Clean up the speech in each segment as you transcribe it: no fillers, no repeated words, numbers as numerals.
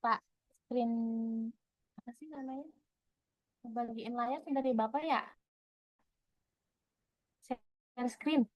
lupa screen apa sih namanya? Bagiin layar kan dari Bapak ya? Share screen.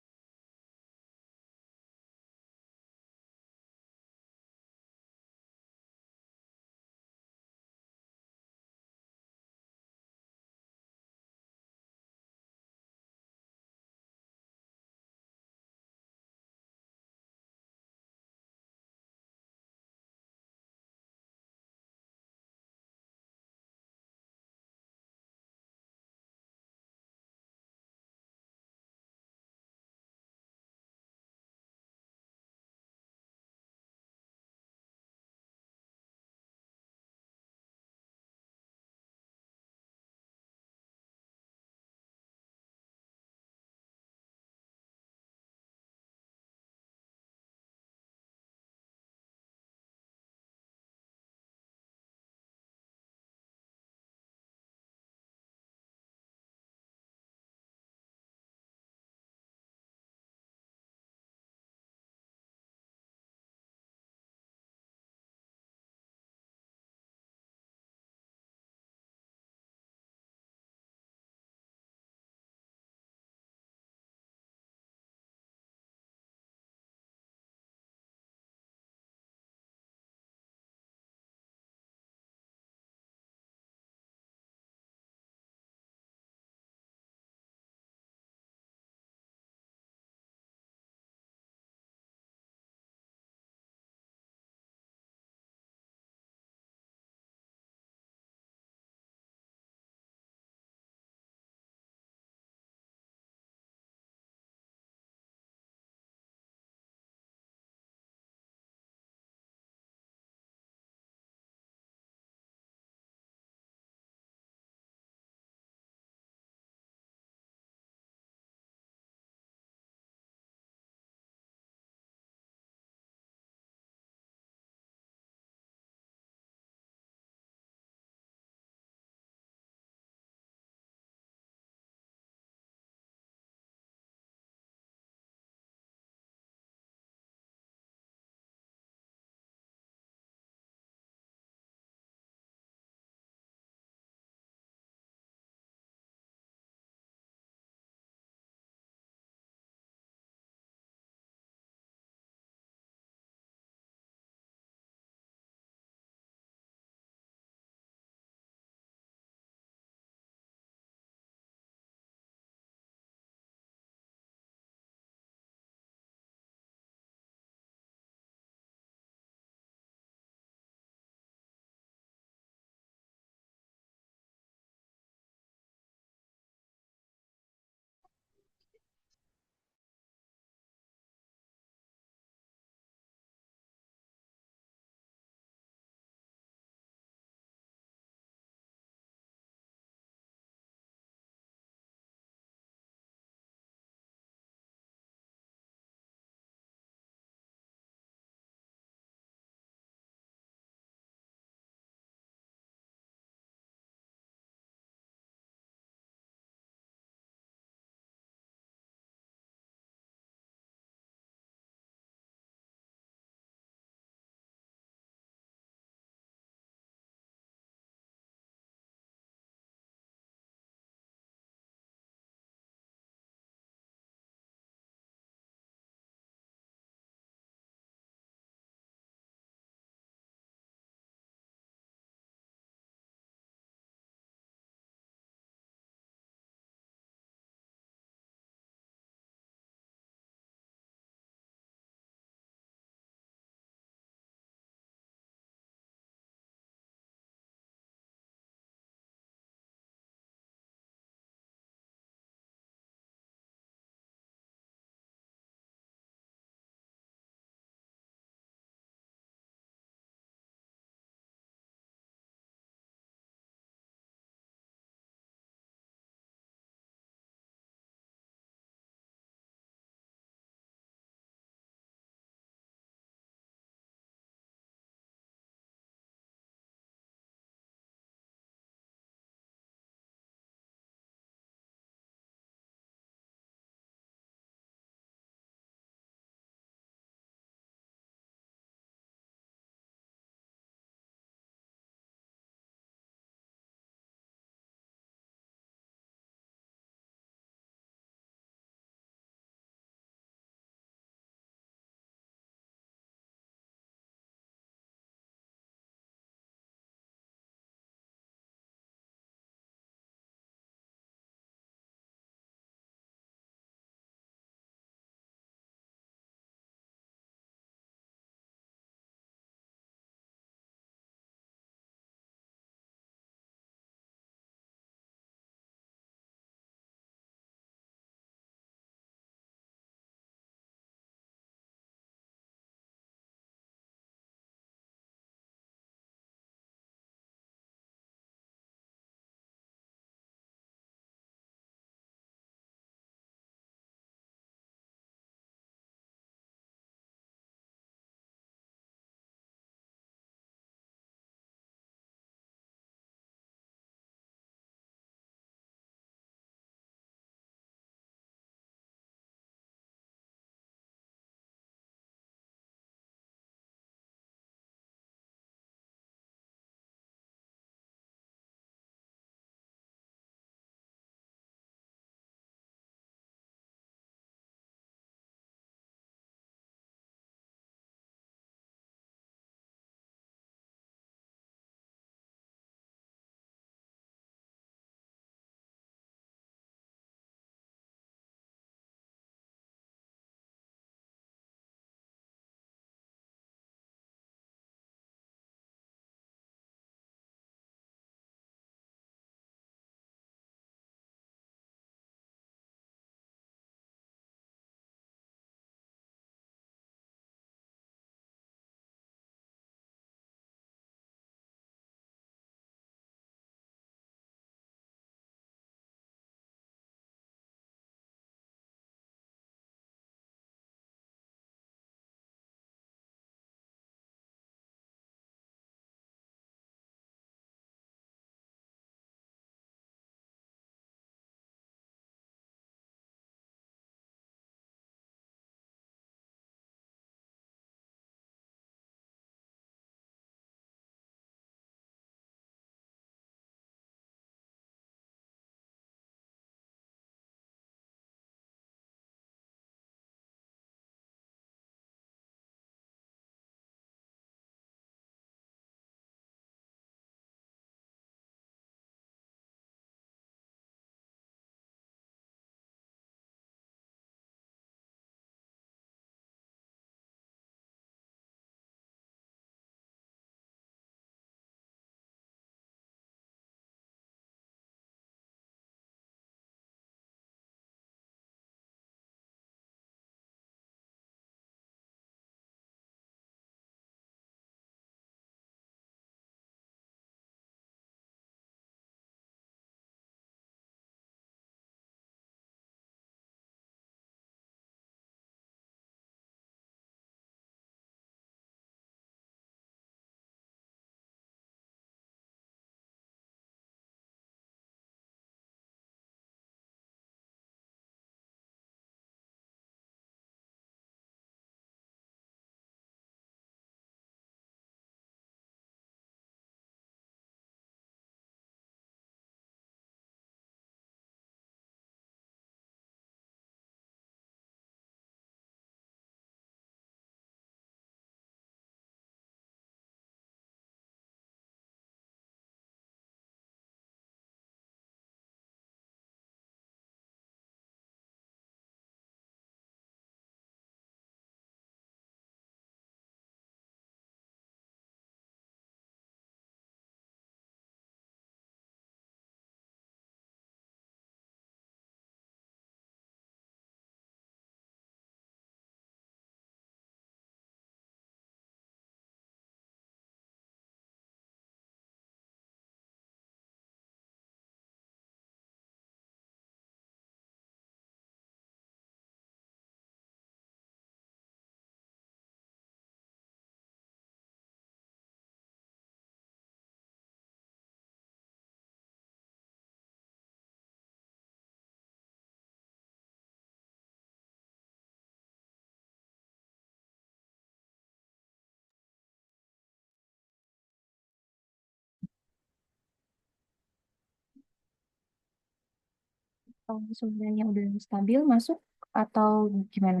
Kalau suaranya udah stabil masuk atau gimana?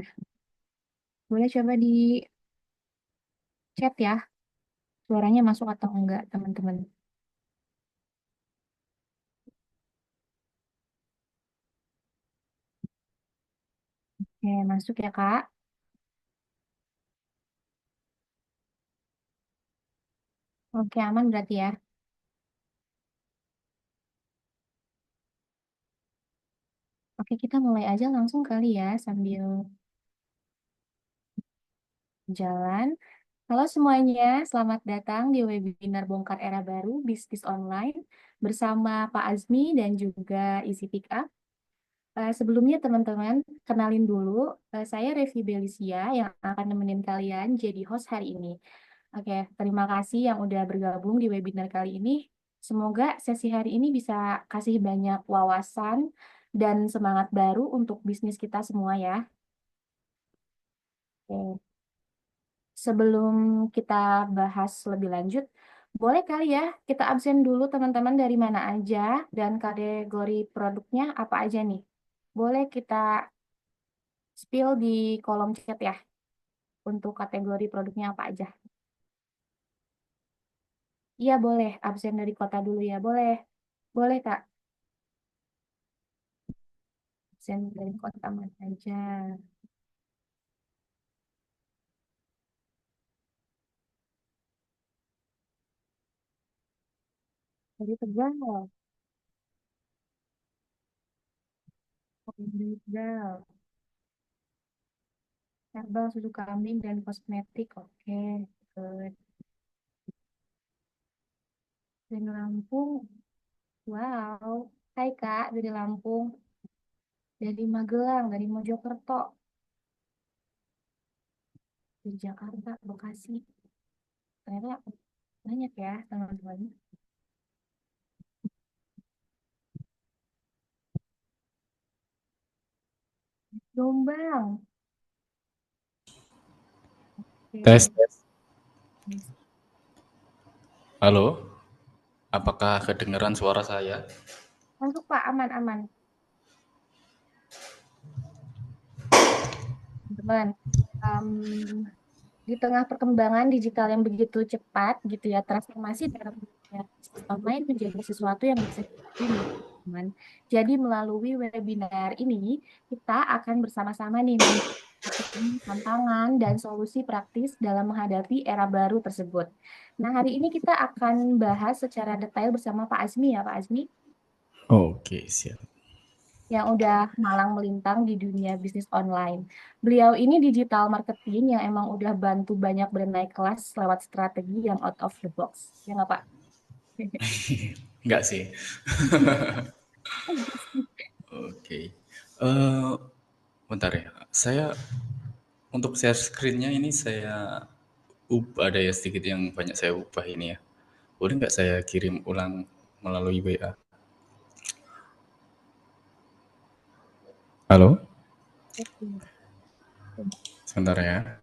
Boleh coba di chat ya, suaranya masuk atau enggak, teman-teman. Oke, masuk ya, Kak. Oke, aman berarti ya. Oke, kita mulai aja langsung kali ya, sambil jalan. Halo semuanya, selamat datang di webinar Bongkar Era Baru Bisnis Online bersama Pak Azmi dan juga Easy Pick Up. Sebelumnya teman-teman, kenalin dulu, saya Revi Belisia yang akan nemenin kalian jadi host hari ini. Oke, terima kasih yang udah bergabung di webinar kali ini. Semoga sesi hari ini bisa kasih banyak wawasan dan semangat baru untuk bisnis kita semua ya. Oke. Sebelum kita bahas lebih lanjut, boleh kali ya kita absen dulu teman-teman dari mana aja dan kategori produknya apa aja nih. Boleh kita spill di kolom chat ya untuk kategori produknya apa aja. Iya boleh, absen dari kota dulu ya. Boleh, boleh Kak. Absen dari kota mana aja. Dari Tegal, dari Tegal. Herbal, susu kambing, dan kosmetik. Oke, good. Dari Lampung, wow. Hai Kak, dari Lampung. Dari Magelang, dari Mojokerto, dari Jakarta, Bekasi. Ternyata banyak ya teman-teman. Jombang. Tes, Oke. tes. Halo, apakah kedengaran suara saya? Masuk Pak, aman-aman. Teman, di tengah perkembangan digital yang begitu cepat gitu ya, transformasi dalam dunia bisnis online menjadi sesuatu yang bisa dilalui nih, teman. Jadi melalui webinar ini kita akan bersama-sama nih tantangan dan solusi praktis dalam menghadapi era baru tersebut. Nah, hari ini kita akan bahas secara detail bersama Pak Azmi ya, Pak Azmi, Oke, siap. yang udah malang melintang di dunia bisnis online. Beliau ini digital marketing yang emang udah bantu banyak brand naik kelas lewat strategi yang out of the box. Ya nggak, Pak? Enggak sih. Oke. Eh, bentar ya. Saya untuk share screen-nya ini saya ada ya sedikit yang banyak saya ubah ini ya. Boleh nggak saya kirim ulang melalui WA? Halo? Sebentar ya.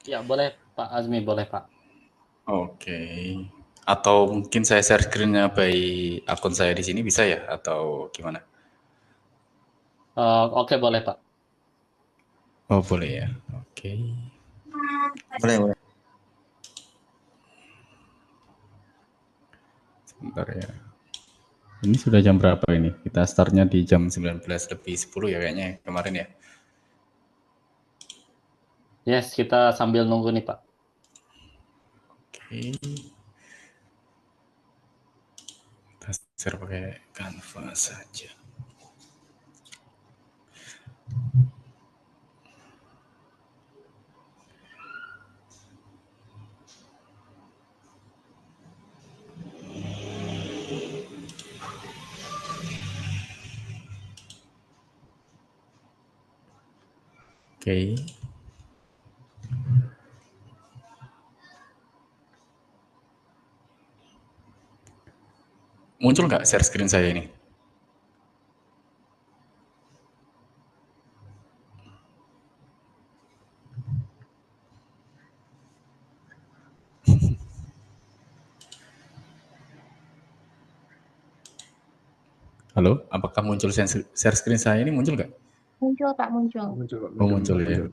Ya, boleh Pak Azmi, boleh Pak. Oke. Atau mungkin saya share screen-nya by akun saya di sini bisa ya? Atau gimana? Oke, boleh Pak. Oh, boleh ya. Oke. Boleh, boleh. Sebentar ya. Ini sudah jam berapa ini? Kita startnya di jam 19 lebih 10 ya kayaknya kemarin ya. Yes, kita sambil nunggu nih Pak. Oke, kita share pakai Canva saja. Oke, muncul nggak share screen saya ini? Halo, apakah muncul share screen saya ini muncul nggak? Muncul, Kak, muncul. Oh muncul ya.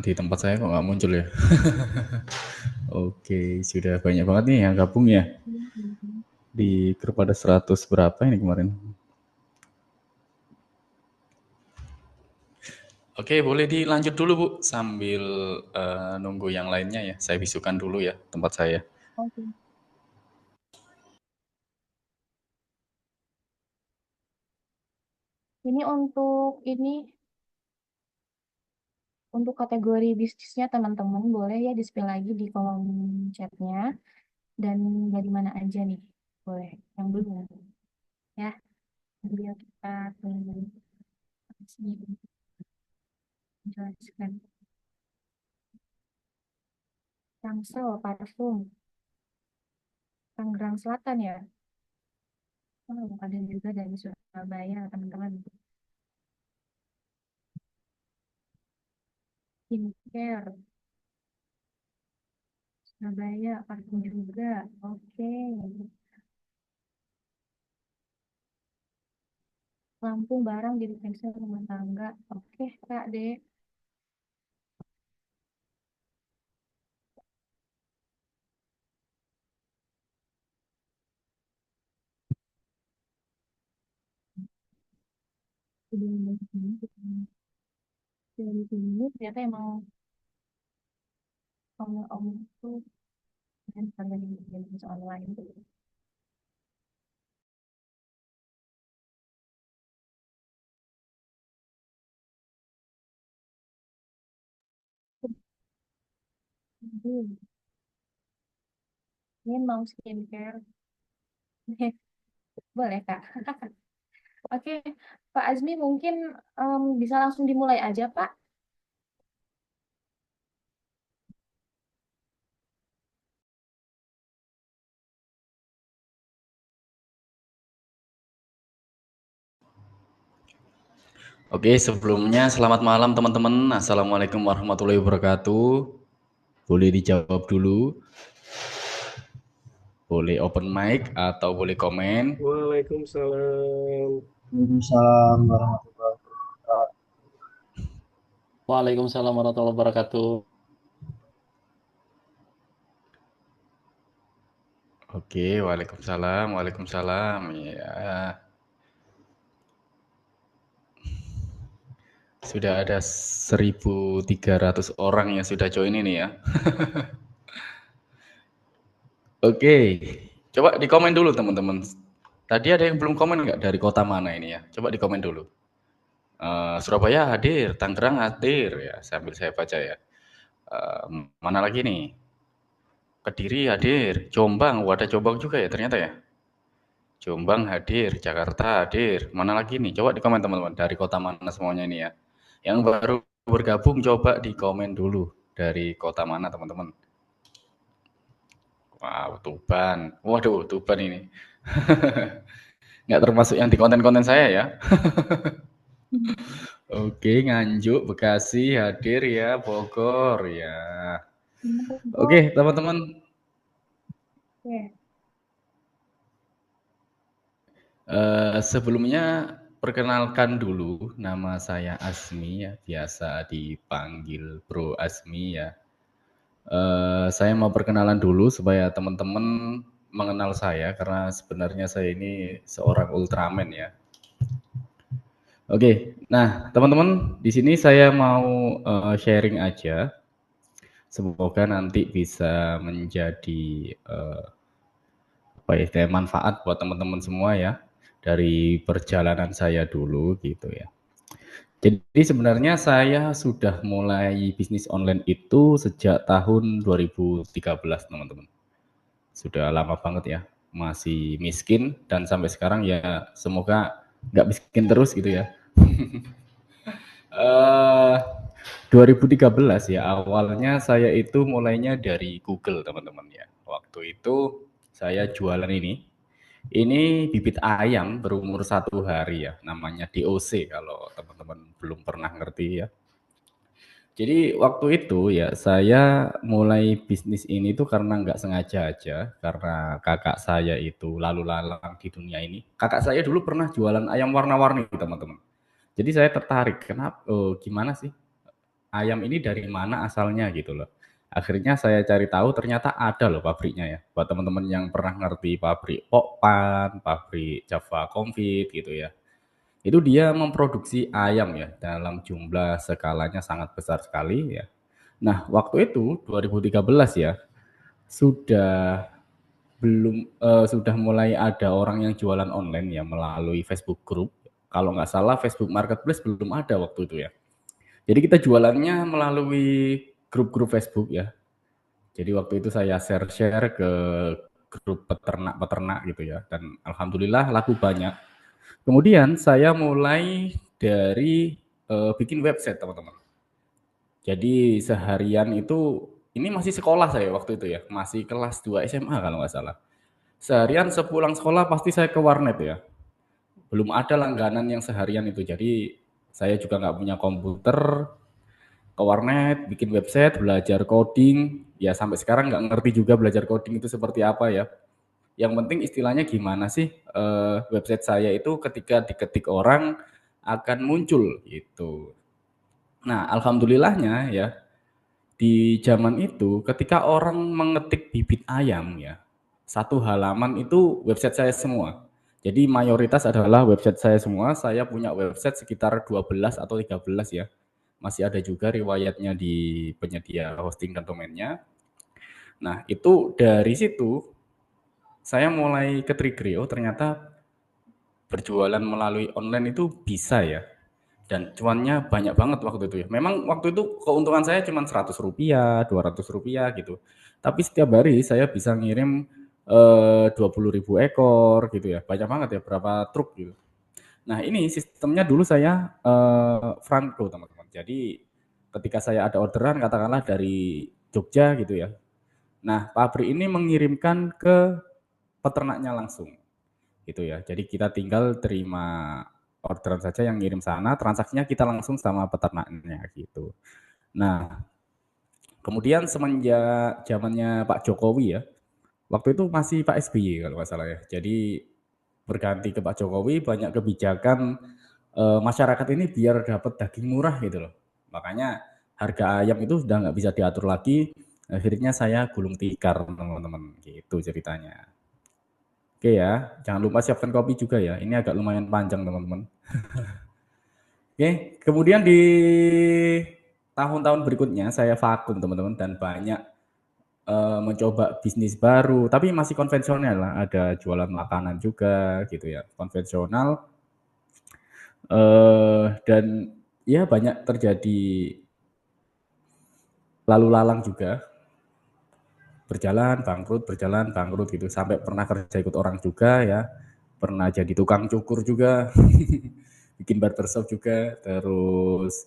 Di tempat saya kok nggak muncul ya. Oke, sudah banyak banget nih yang gabung ya. Di grup ada 100 berapa ini kemarin? Oke, boleh dilanjut dulu Bu, sambil nunggu yang lainnya ya. Saya bisukan dulu ya tempat saya. Oke. Ini untuk kategori bisnisnya teman-teman boleh ya di-spill lagi di kolom chatnya dan dari mana aja nih boleh yang belum ya biar kita tunggu sini menjelaskan. Tangsel parfum Tangerang Selatan ya. Oh, ada juga dari Surabaya teman-teman. Skincare Surabaya parfum juga. Oke. Lampung barang jadi pensil rumah tangga. Oke, Kak deh. Dari sini ternyata emang om itu dan sampai di bisnis online itu. Ini mau skincare. Boleh, Kak. Oke, Pak Azmi mungkin bisa langsung dimulai aja, Pak. Oke, sebelumnya selamat malam teman-teman. Assalamualaikum warahmatullahi wabarakatuh. Boleh dijawab dulu, boleh open mic atau boleh komen. Waalaikumsalam. Waalaikumsalam warahmatullahi wabarakatuh. Waalaikumsalam warahmatullahi wabarakatuh. Oke, waalaikumsalam, waalaikumsalam. Ya, sudah ada 1.300 orang yang sudah join ini ya. Oke, coba di komen dulu teman-teman. Tadi ada yang belum komen nggak dari kota mana ini ya? Coba di komen dulu. Surabaya hadir, Tangerang hadir ya. Sambil saya baca ya. Mana lagi nih? Kediri hadir, Jombang, ada Jombang juga ya ternyata ya. Jombang hadir, Jakarta hadir. Mana lagi nih? Coba di komen teman-teman dari kota mana semuanya ini ya. Yang baru bergabung coba di komen dulu dari kota mana teman-teman. Wow, Tuban. Waduh, Tuban ini. Nggak termasuk yang di konten-konten saya ya. Oke, Nganjuk, Bekasi hadir ya, Bogor ya. Oke, teman-teman. Oke. Sebelumnya perkenalkan dulu, nama saya Azmi ya, biasa dipanggil Bro Azmi ya. Saya mau perkenalan dulu supaya teman-teman mengenal saya karena sebenarnya saya ini seorang Ultraman ya. Oke, nah teman-teman di sini saya mau sharing aja. Semoga nanti bisa menjadi manfaat buat teman-teman semua ya dari perjalanan saya dulu gitu ya. Jadi sebenarnya saya sudah mulai bisnis online itu sejak tahun 2013 teman-teman. Sudah lama banget ya, masih miskin dan sampai sekarang ya semoga nggak miskin terus gitu ya. 2013 ya awalnya saya itu mulainya dari Google teman-teman ya. Waktu itu saya jualan ini bibit ayam berumur 1 hari ya, namanya DOC kalau teman-teman belum pernah ngerti ya. Jadi waktu itu ya saya mulai bisnis ini tuh karena nggak sengaja aja, karena kakak saya itu lalu lalang di dunia ini. Kakak saya dulu pernah jualan ayam warna-warni teman-teman. Jadi saya tertarik, gimana sih ayam ini dari mana asalnya gitu loh. Akhirnya saya cari tahu ternyata ada loh pabriknya ya. Buat teman-teman yang pernah ngerti pabrik Pokpan, pabrik Java Confit gitu ya. Itu dia memproduksi ayam ya dalam jumlah skalanya sangat besar sekali ya. Nah, waktu itu 2013 ya, sudah sudah mulai ada orang yang jualan online ya melalui Facebook Group. Kalau nggak salah Facebook Marketplace belum ada waktu itu ya. Jadi kita jualannya melalui grup-grup Facebook ya. Jadi waktu itu saya share-share ke grup peternak-peternak gitu ya. Dan alhamdulillah laku banyak. Kemudian saya mulai dari bikin website teman-teman. Jadi seharian itu, ini masih sekolah saya waktu itu ya, masih kelas 2 SMA kalau nggak salah. Seharian sepulang sekolah pasti saya ke warnet ya. Belum ada langganan yang seharian itu, jadi saya juga nggak punya komputer, ke warnet, bikin website, belajar coding, ya sampai sekarang nggak ngerti juga belajar coding itu seperti apa ya. Yang penting istilahnya gimana sih website saya itu ketika diketik orang akan muncul gitu. Nah, alhamdulillahnya ya di zaman itu ketika orang mengetik bibit ayam ya, satu halaman itu website saya semua. Jadi mayoritas adalah website saya semua. Saya punya website sekitar 12 atau 13 ya. Masih ada juga riwayatnya di penyedia hosting dan domainnya. Nah, itu dari situ saya mulai ke-trigger, oh ternyata berjualan melalui online itu bisa ya. Dan cuannya banyak banget waktu itu ya. Memang waktu itu keuntungan saya cuma Rp100, Rp200 gitu. Tapi setiap hari saya bisa ngirim 20.000 ekor gitu ya. Banyak banget ya, berapa truk gitu. Nah, ini sistemnya dulu saya franco teman-teman. Jadi ketika saya ada orderan katakanlah dari Jogja gitu ya. Nah, pabrik ini mengirimkan ke peternaknya langsung gitu ya. Jadi kita tinggal terima orderan saja yang ngirim sana, transaksinya kita langsung sama peternaknya gitu. Nah, kemudian semenjak zamannya Pak Jokowi ya, waktu itu masih Pak SBY kalau nggak salah ya. Jadi berganti ke Pak Jokowi banyak kebijakan masyarakat ini biar dapat daging murah gitu loh. Makanya harga ayam itu sudah nggak bisa diatur lagi. Akhirnya saya gulung tikar teman-teman gitu ceritanya. Oke ya, jangan lupa siapkan kopi juga ya. Ini agak lumayan panjang teman-teman. Oke, kemudian di tahun-tahun berikutnya saya vakum teman-teman dan banyak mencoba bisnis baru, tapi masih konvensional lah. Ada jualan makanan juga gitu ya, konvensional. Dan ya banyak terjadi lalu lalang juga, berjalan bangkrut gitu. Sampai pernah kerja ikut orang juga ya, pernah jadi tukang cukur juga, bikin barbershop juga, terus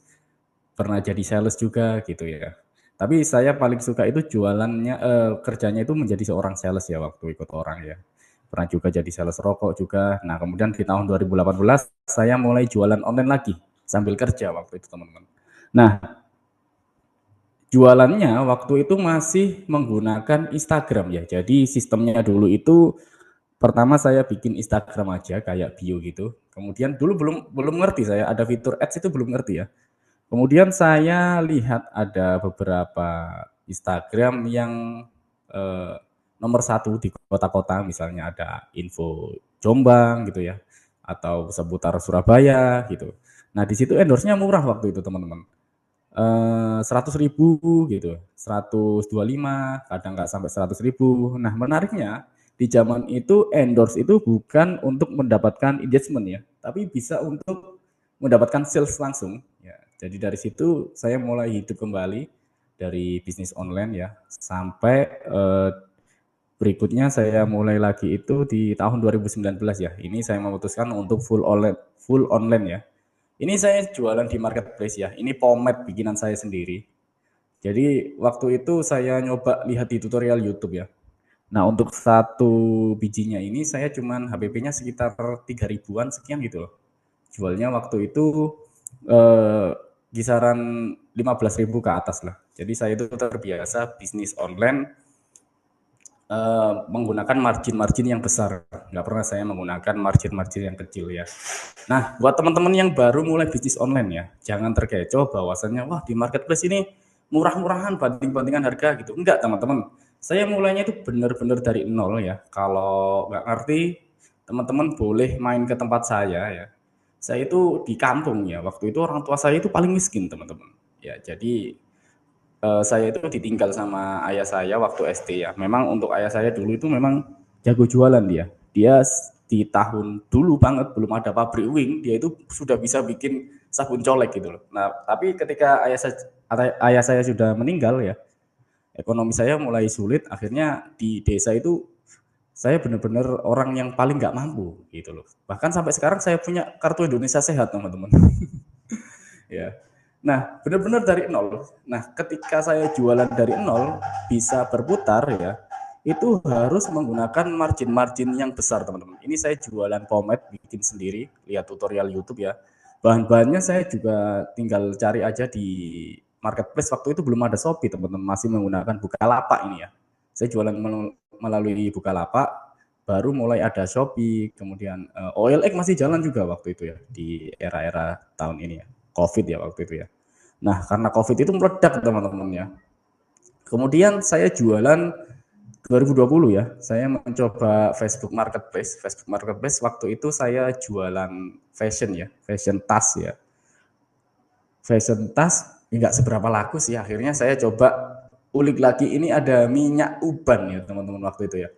pernah jadi sales juga gitu ya. Tapi saya paling suka itu jualannya, kerjanya itu menjadi seorang sales ya waktu ikut orang ya. Pernah juga jadi sales rokok juga. Nah kemudian di tahun 2018 saya mulai jualan online lagi sambil kerja waktu itu teman-teman. Nah jualannya waktu itu masih menggunakan Instagram ya. Jadi sistemnya dulu itu pertama saya bikin Instagram aja kayak bio gitu. Kemudian dulu belum ngerti saya ada fitur ads itu belum ngerti ya. Kemudian saya lihat ada beberapa Instagram yang nomor satu di kota-kota, misalnya ada info Jombang gitu ya, atau seputar Surabaya gitu. Nah di situ endorse-nya murah waktu itu teman-teman. 100.000 gitu, 125, kadang nggak sampai 100.000. Nah menariknya di zaman itu endorse itu bukan untuk mendapatkan engagement ya, tapi bisa untuk mendapatkan sales langsung. Ya, jadi dari situ saya mulai hidup kembali dari bisnis online ya, sampai berikutnya saya mulai lagi itu di tahun 2019 ya. Ini saya memutuskan untuk full online ya. Ini saya jualan di marketplace ya. Ini pomade bikinan saya sendiri. Jadi waktu itu saya nyoba lihat di tutorial YouTube ya. Nah untuk satu bijinya ini saya cuman HPP-nya sekitar 3.000-an sekian gitu loh. Jualnya waktu itu kisaran 15.000 ke atas lah. Jadi saya itu terbiasa bisnis online menggunakan margin-margin yang besar. Nggak pernah saya menggunakan margin-margin yang kecil ya. Nah, buat teman-teman yang baru mulai bisnis online ya, jangan terkecoh bahwasannya, wah di marketplace ini murah-murahan banting-bantingan harga gitu. Enggak teman-teman, saya mulainya itu benar-benar dari nol ya. Kalau nggak ngerti, teman-teman boleh main ke tempat saya ya. Saya itu di kampung ya, waktu itu orang tua saya itu paling miskin teman-teman. Ya, jadi saya itu ditinggal sama ayah saya waktu SD ya. Memang untuk ayah saya dulu itu memang jago jualan dia. Dia di tahun dulu banget belum ada pabrik wing, dia itu sudah bisa bikin sabun colek gitu loh. Nah, tapi ketika ayah saya sudah meninggal ya, ekonomi saya mulai sulit. Akhirnya di desa itu saya benar-benar orang yang paling nggak mampu gitu loh. Bahkan sampai sekarang saya punya kartu Indonesia Sehat teman-teman. Ya. Nah, benar-benar dari nol. Nah, ketika saya jualan dari nol bisa berputar ya, itu harus menggunakan margin-margin yang besar, teman-teman. Ini saya jualan pomade bikin sendiri, lihat tutorial YouTube ya. Bahan-bahannya saya juga tinggal cari aja di marketplace. Waktu itu belum ada Shopee, teman-teman, masih menggunakan Bukalapak ini ya. Saya jualan melalui Bukalapak, baru mulai ada Shopee, kemudian OLX masih jalan juga waktu itu ya di era-era tahun ini ya. COVID ya waktu itu ya. Nah, karena COVID itu meledak teman-teman ya. Kemudian saya jualan 2020 ya. Saya mencoba Facebook Marketplace. Facebook Marketplace waktu itu saya jualan fashion ya, fashion tas ya. Fashion tas enggak seberapa laku sih. Akhirnya saya coba ulik lagi, ini ada minyak uban ya teman-teman waktu itu ya.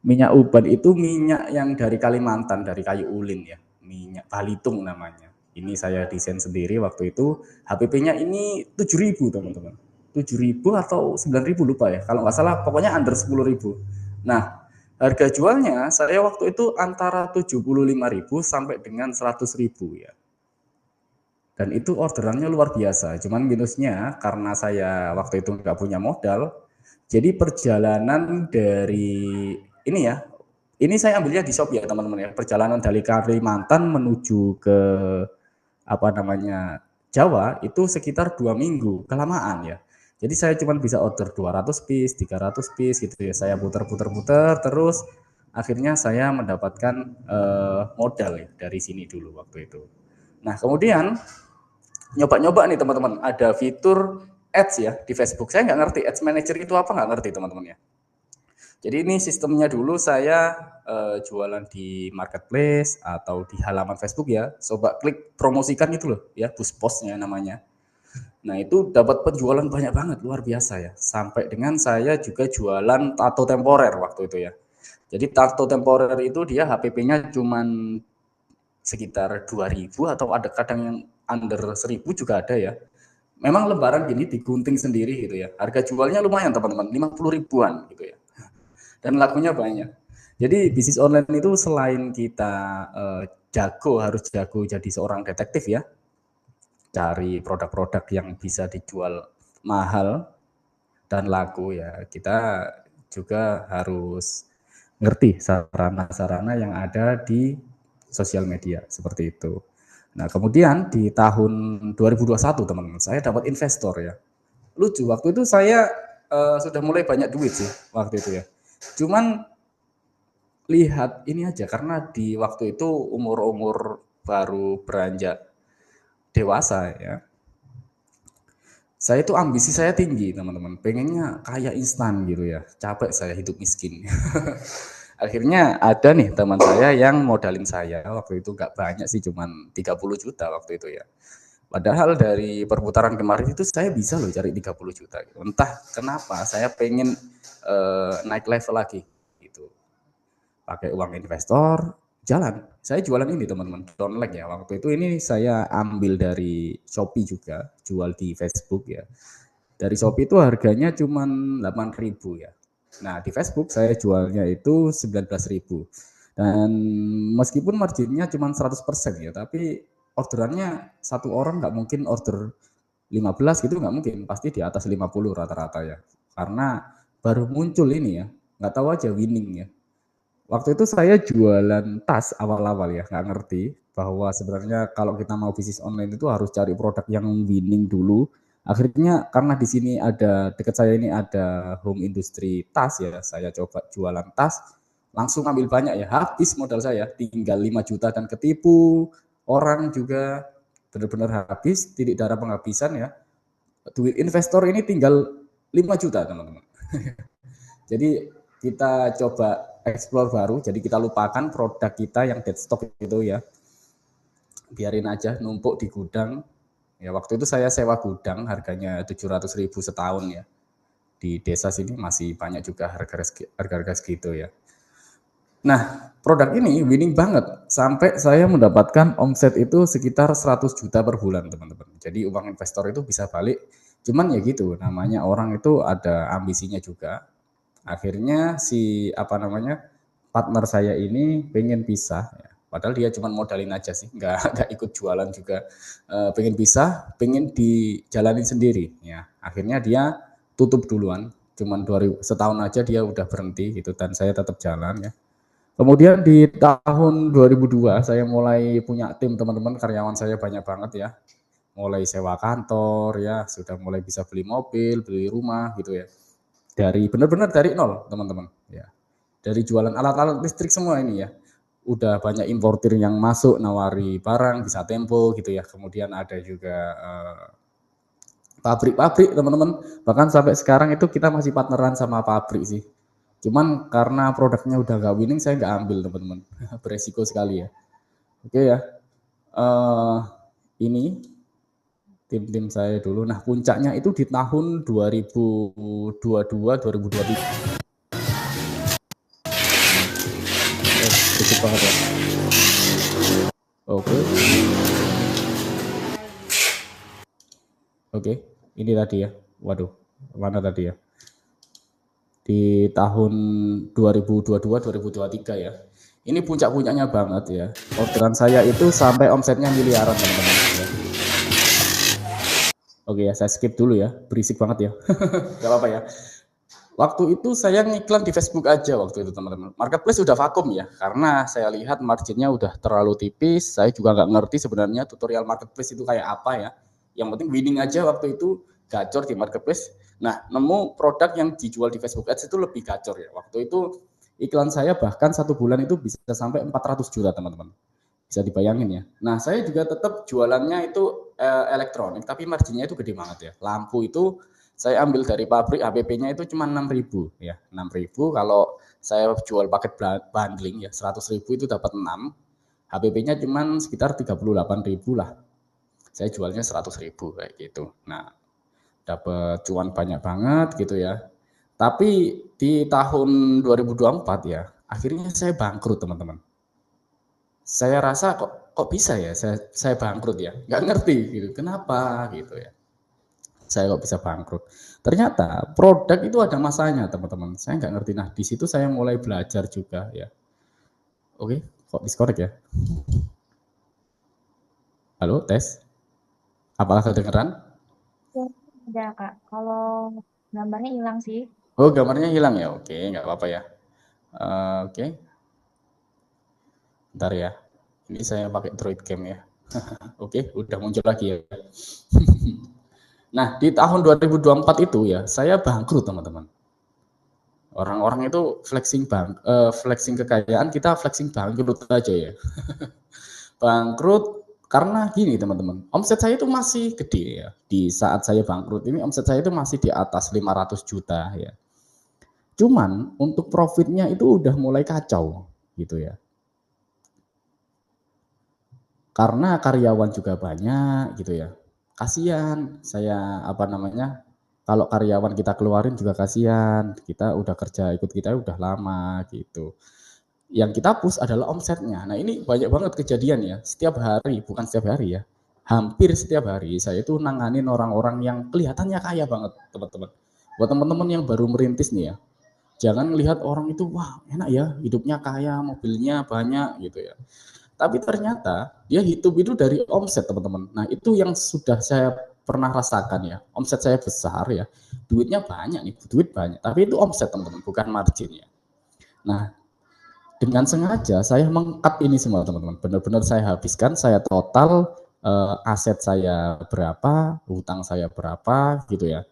Minyak uban itu minyak yang dari Kalimantan, dari kayu ulin ya. Minyak Balitung namanya. Ini saya desain sendiri waktu itu. HPP-nya ini 7.000 teman-teman. 7.000 atau 9.000 lupa ya. Kalau nggak salah pokoknya under 10.000. Nah, harga jualnya saya waktu itu antara 75.000 sampai dengan 100.000 ya. Dan itu orderannya luar biasa. Cuman minusnya karena saya waktu itu nggak punya modal. Jadi perjalanan dari ini ya, ini saya ambilnya di Shopee ya teman-teman ya. Perjalanan dari Kalimantan menuju ke apa namanya Jawa itu sekitar 2 minggu, kelamaan ya. Jadi saya cuma bisa order 200 piece, 300 piece gitu ya. Saya putar-putar terus akhirnya saya mendapatkan modal ya dari sini dulu waktu itu. Nah, kemudian nyoba-nyoba nih teman-teman, ada fitur ads ya di Facebook. Saya nggak ngerti ads manager itu apa, nggak ngerti teman-teman ya. Jadi ini sistemnya dulu saya jualan di marketplace atau di halaman Facebook ya. Coba klik promosikan itu loh ya, push postnya namanya. Nah itu dapat penjualan banyak banget, luar biasa ya. Sampai dengan saya juga jualan tato temporer waktu itu ya. Jadi tato temporer itu dia HPP-nya cuman sekitar 2.000 atau ada kadang yang under 1.000 juga ada ya. Memang lebaran gini digunting sendiri gitu ya. Harga jualnya lumayan teman-teman, 50 ribuan gitu ya. Dan lakunya banyak. Jadi bisnis online itu selain kita harus jago jadi seorang detektif ya, cari produk-produk yang bisa dijual mahal dan laku ya, kita juga harus ngerti sarana-sarana yang ada di sosial media seperti itu. Nah kemudian di tahun 2021 teman-teman, saya dapat investor ya. Lucu, waktu itu saya sudah mulai banyak duit sih waktu itu ya. Cuman lihat ini aja, karena di waktu itu umur-umur baru beranjak dewasa ya. Saya itu ambisi saya tinggi teman-teman, pengennya kaya instan gitu ya. Capek saya hidup miskin. Akhirnya ada nih teman saya yang modalin saya, waktu itu nggak banyak sih, cuman 30 juta waktu itu ya. Padahal dari perputaran kemarin itu saya bisa loh cari 30 juta. Gitu. Entah kenapa saya pengen naik level lagi gitu. Pakai uang investor, jalan. Saya jualan ini teman-teman, downline ya. Waktu itu ini saya ambil dari Shopee juga, jual di Facebook ya. Dari Shopee itu harganya cuma 8.000 ya. Nah, di Facebook saya jualnya itu 19.000. Dan meskipun marginnya cuma 100% ya, tapi orderannya satu orang nggak mungkin order 15 gitu, nggak mungkin, pasti di atas 50 rata-rata ya. Karena baru muncul ini ya, nggak tahu aja winning ya. Waktu itu saya jualan tas awal-awal ya, nggak ngerti bahwa sebenarnya kalau kita mau bisnis online itu harus cari produk yang winning dulu, Akhirnya karena di sini ada dekat saya ini ada home industry tas ya, saya coba jualan tas, langsung ambil banyak ya, habis modal saya, tinggal 5 juta dan ketipu, orang juga benar-benar habis, titik darah penghabisan ya. Duit investor ini tinggal 5 juta teman-teman. Jadi kita coba explore baru, jadi kita lupakan produk kita yang dead stock itu ya, biarin aja numpuk di gudang. Ya waktu itu saya sewa gudang harganya 700.000 setahun ya. Di desa sini masih banyak juga harga-harga segitu ya. Nah, produk ini winning banget sampai saya mendapatkan omset itu sekitar 100 juta per bulan, teman-teman. Jadi uang investor itu bisa balik. Cuman ya gitu, namanya orang itu ada ambisinya juga. Akhirnya si partner saya ini pengen pisah ya. Padahal dia cuma modalin aja sih, nggak ikut jualan juga. Pengen pisah, pengen dijalanin sendiri ya. Akhirnya dia tutup duluan, cuman setahun aja dia udah berhenti gitu, dan saya tetap jalan ya. Kemudian di tahun 2002 saya mulai punya tim, teman-teman, karyawan saya banyak banget ya. Mulai sewa kantor ya, sudah mulai bisa beli mobil, beli rumah gitu ya. Dari benar-benar dari nol, teman-teman ya. Dari jualan alat-alat listrik semua ini ya. Udah banyak importir yang masuk nawari barang, bisa tempo gitu ya. Kemudian ada juga pabrik-pabrik, teman-teman. Bahkan sampai sekarang itu kita masih partneran sama pabrik sih. Cuman karena produknya udah gak winning, saya nggak ambil, teman-teman. Beresiko sekali ya. Oke ya. Ini tim-tim saya dulu. Nah, puncaknya itu di tahun 2022-2023. Cukup banget ya. Oke. Ini tadi ya. Waduh, mana tadi ya? Di tahun 2022-2023 ya. Ini puncak-puncaknya banget ya. Orderan saya itu sampai omsetnya miliaran, teman-teman ya. Oke ya, saya skip dulu ya. Berisik banget ya. Gak apa-apa ya. Waktu itu saya ngiklan di Facebook aja waktu itu, teman-teman. Marketplace udah vakum ya, karena saya lihat marginnya udah terlalu tipis. Saya juga nggak ngerti sebenarnya tutorial marketplace itu kayak apa ya. Yang penting winning aja waktu itu, gacor di marketplace. Nah, nemu produk yang dijual di Facebook Ads itu lebih gacor ya. Waktu itu iklan saya bahkan 1 bulan itu bisa sampai 400 juta, teman-teman. Bisa dibayangin ya. Nah, saya juga tetap jualannya itu elektronik, tapi marginnya itu gede banget ya. Lampu itu saya ambil dari pabrik, HPP-nya itu cuma 6.000 ya. 6.000 kalau saya jual paket bundling ya, 100.000 itu dapat 6. HPP-nya cuma sekitar 38.000 lah. Saya jualnya 100.000 kayak gitu. Nah, dapat cuan banyak banget gitu ya. Tapi di tahun 2024 ya, akhirnya saya bangkrut, teman-teman. Saya rasa kok bisa ya saya bangkrut ya. Nggak ngerti gitu. Kenapa gitu ya. Saya kok bisa bangkrut. Ternyata produk itu ada masanya, teman-teman. Saya nggak ngerti. Nah, di situ saya mulai belajar juga ya. Oke, kok disconnect ya? Halo, tes. Apakah kedengeran? Ada, Kak. Kalau gambarnya hilang sih. Oh, gambarnya hilang ya? Oke, nggak apa-apa ya. Oke. Bentar ya. Ini saya pakai Droid Cam ya. Oke, udah muncul lagi ya. Nah, di tahun 2024 itu ya, saya bangkrut, teman-teman. Orang-orang itu flexing kekayaan, kita flexing bangkrut aja ya. Bangkrut karena gini, teman-teman. Omset saya itu masih gede ya. Di saat saya bangkrut ini omset saya itu masih di atas 500 juta ya. Cuman untuk profitnya itu udah mulai kacau gitu ya. Karena karyawan juga banyak gitu ya. Kasihan saya kalau karyawan kita keluarin juga kasihan, kita udah kerja ikut kita udah lama gitu. Yang kita push adalah omsetnya. Nah, ini banyak banget kejadian ya, setiap hari, bukan setiap hari ya, hampir setiap hari saya itu nanganin orang-orang yang kelihatannya kaya banget, teman-teman. Buat teman-teman yang baru merintis nih ya, jangan lihat orang itu wah enak ya hidupnya kaya, mobilnya banyak gitu ya. Tapi ternyata dia hidup itu dari omset, teman-teman. Nah, itu yang sudah saya pernah rasakan ya. Omset saya besar ya. Duitnya banyak nih, duit banyak. Tapi itu omset, teman-teman, bukan margin ya. Nah, dengan sengaja saya meng-cut ini semua, teman-teman. Benar-benar saya habiskan, saya total aset saya berapa, hutang saya berapa gitu ya.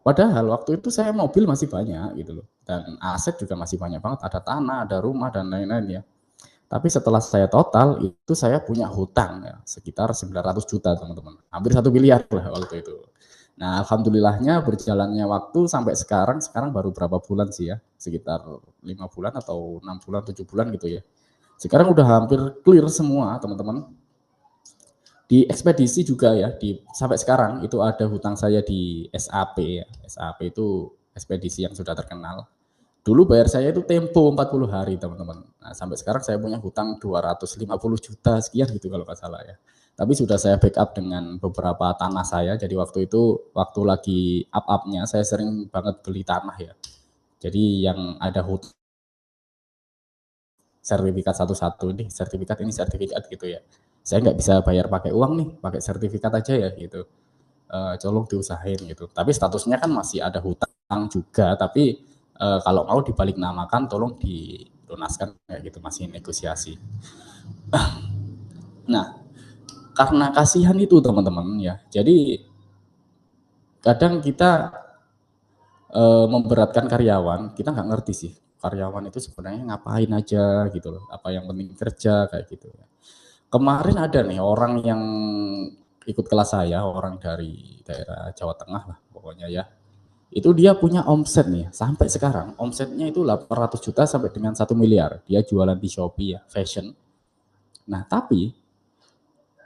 Padahal waktu itu saya mobil masih banyak gitu loh. Dan aset juga masih banyak banget, ada tanah, ada rumah dan lain-lain ya. Tapi setelah saya total itu saya punya hutang ya, sekitar 900 juta teman-teman. Hampir 1 miliar lah waktu itu. Nah, alhamdulillahnya berjalannya waktu sampai sekarang baru berapa bulan sih ya, sekitar 5 bulan atau 6 bulan, 7 bulan gitu ya. Sekarang udah hampir clear semua teman-teman. Di ekspedisi juga ya, sampai sekarang itu ada hutang saya di SAP ya. SAP itu ekspedisi yang sudah terkenal. Dulu bayar saya itu tempo 40 hari teman-teman. Nah, sampai sekarang saya punya hutang 250 juta sekian gitu kalau nggak salah ya. Tapi sudah saya backup dengan beberapa tanah saya. Jadi waktu itu, waktu lagi up-upnya, saya sering banget beli tanah ya. Jadi yang ada hutang sertifikat satu-satu ini sertifikat gitu ya. Saya nggak bisa bayar pakai uang nih, pakai sertifikat aja ya gitu. Tolong diusahain gitu. Tapi statusnya kan masih ada hutang juga, tapi kalau mau dibalik namakan tolong didonaskan kayak gitu, masih negosiasi. Nah, karena kasihan itu teman-teman ya. Jadi kadang kita memberatkan karyawan, kita nggak ngerti sih karyawan itu sebenarnya ngapain aja gitu loh, apa yang penting kerja kayak gitu. Kemarin ada nih orang yang ikut kelas saya, orang dari daerah Jawa Tengah lah pokoknya ya. Itu dia punya omset nih, sampai sekarang omsetnya itu 800 juta sampai dengan 1 miliar. Dia jualan di Shopee ya, fashion. Nah, tapi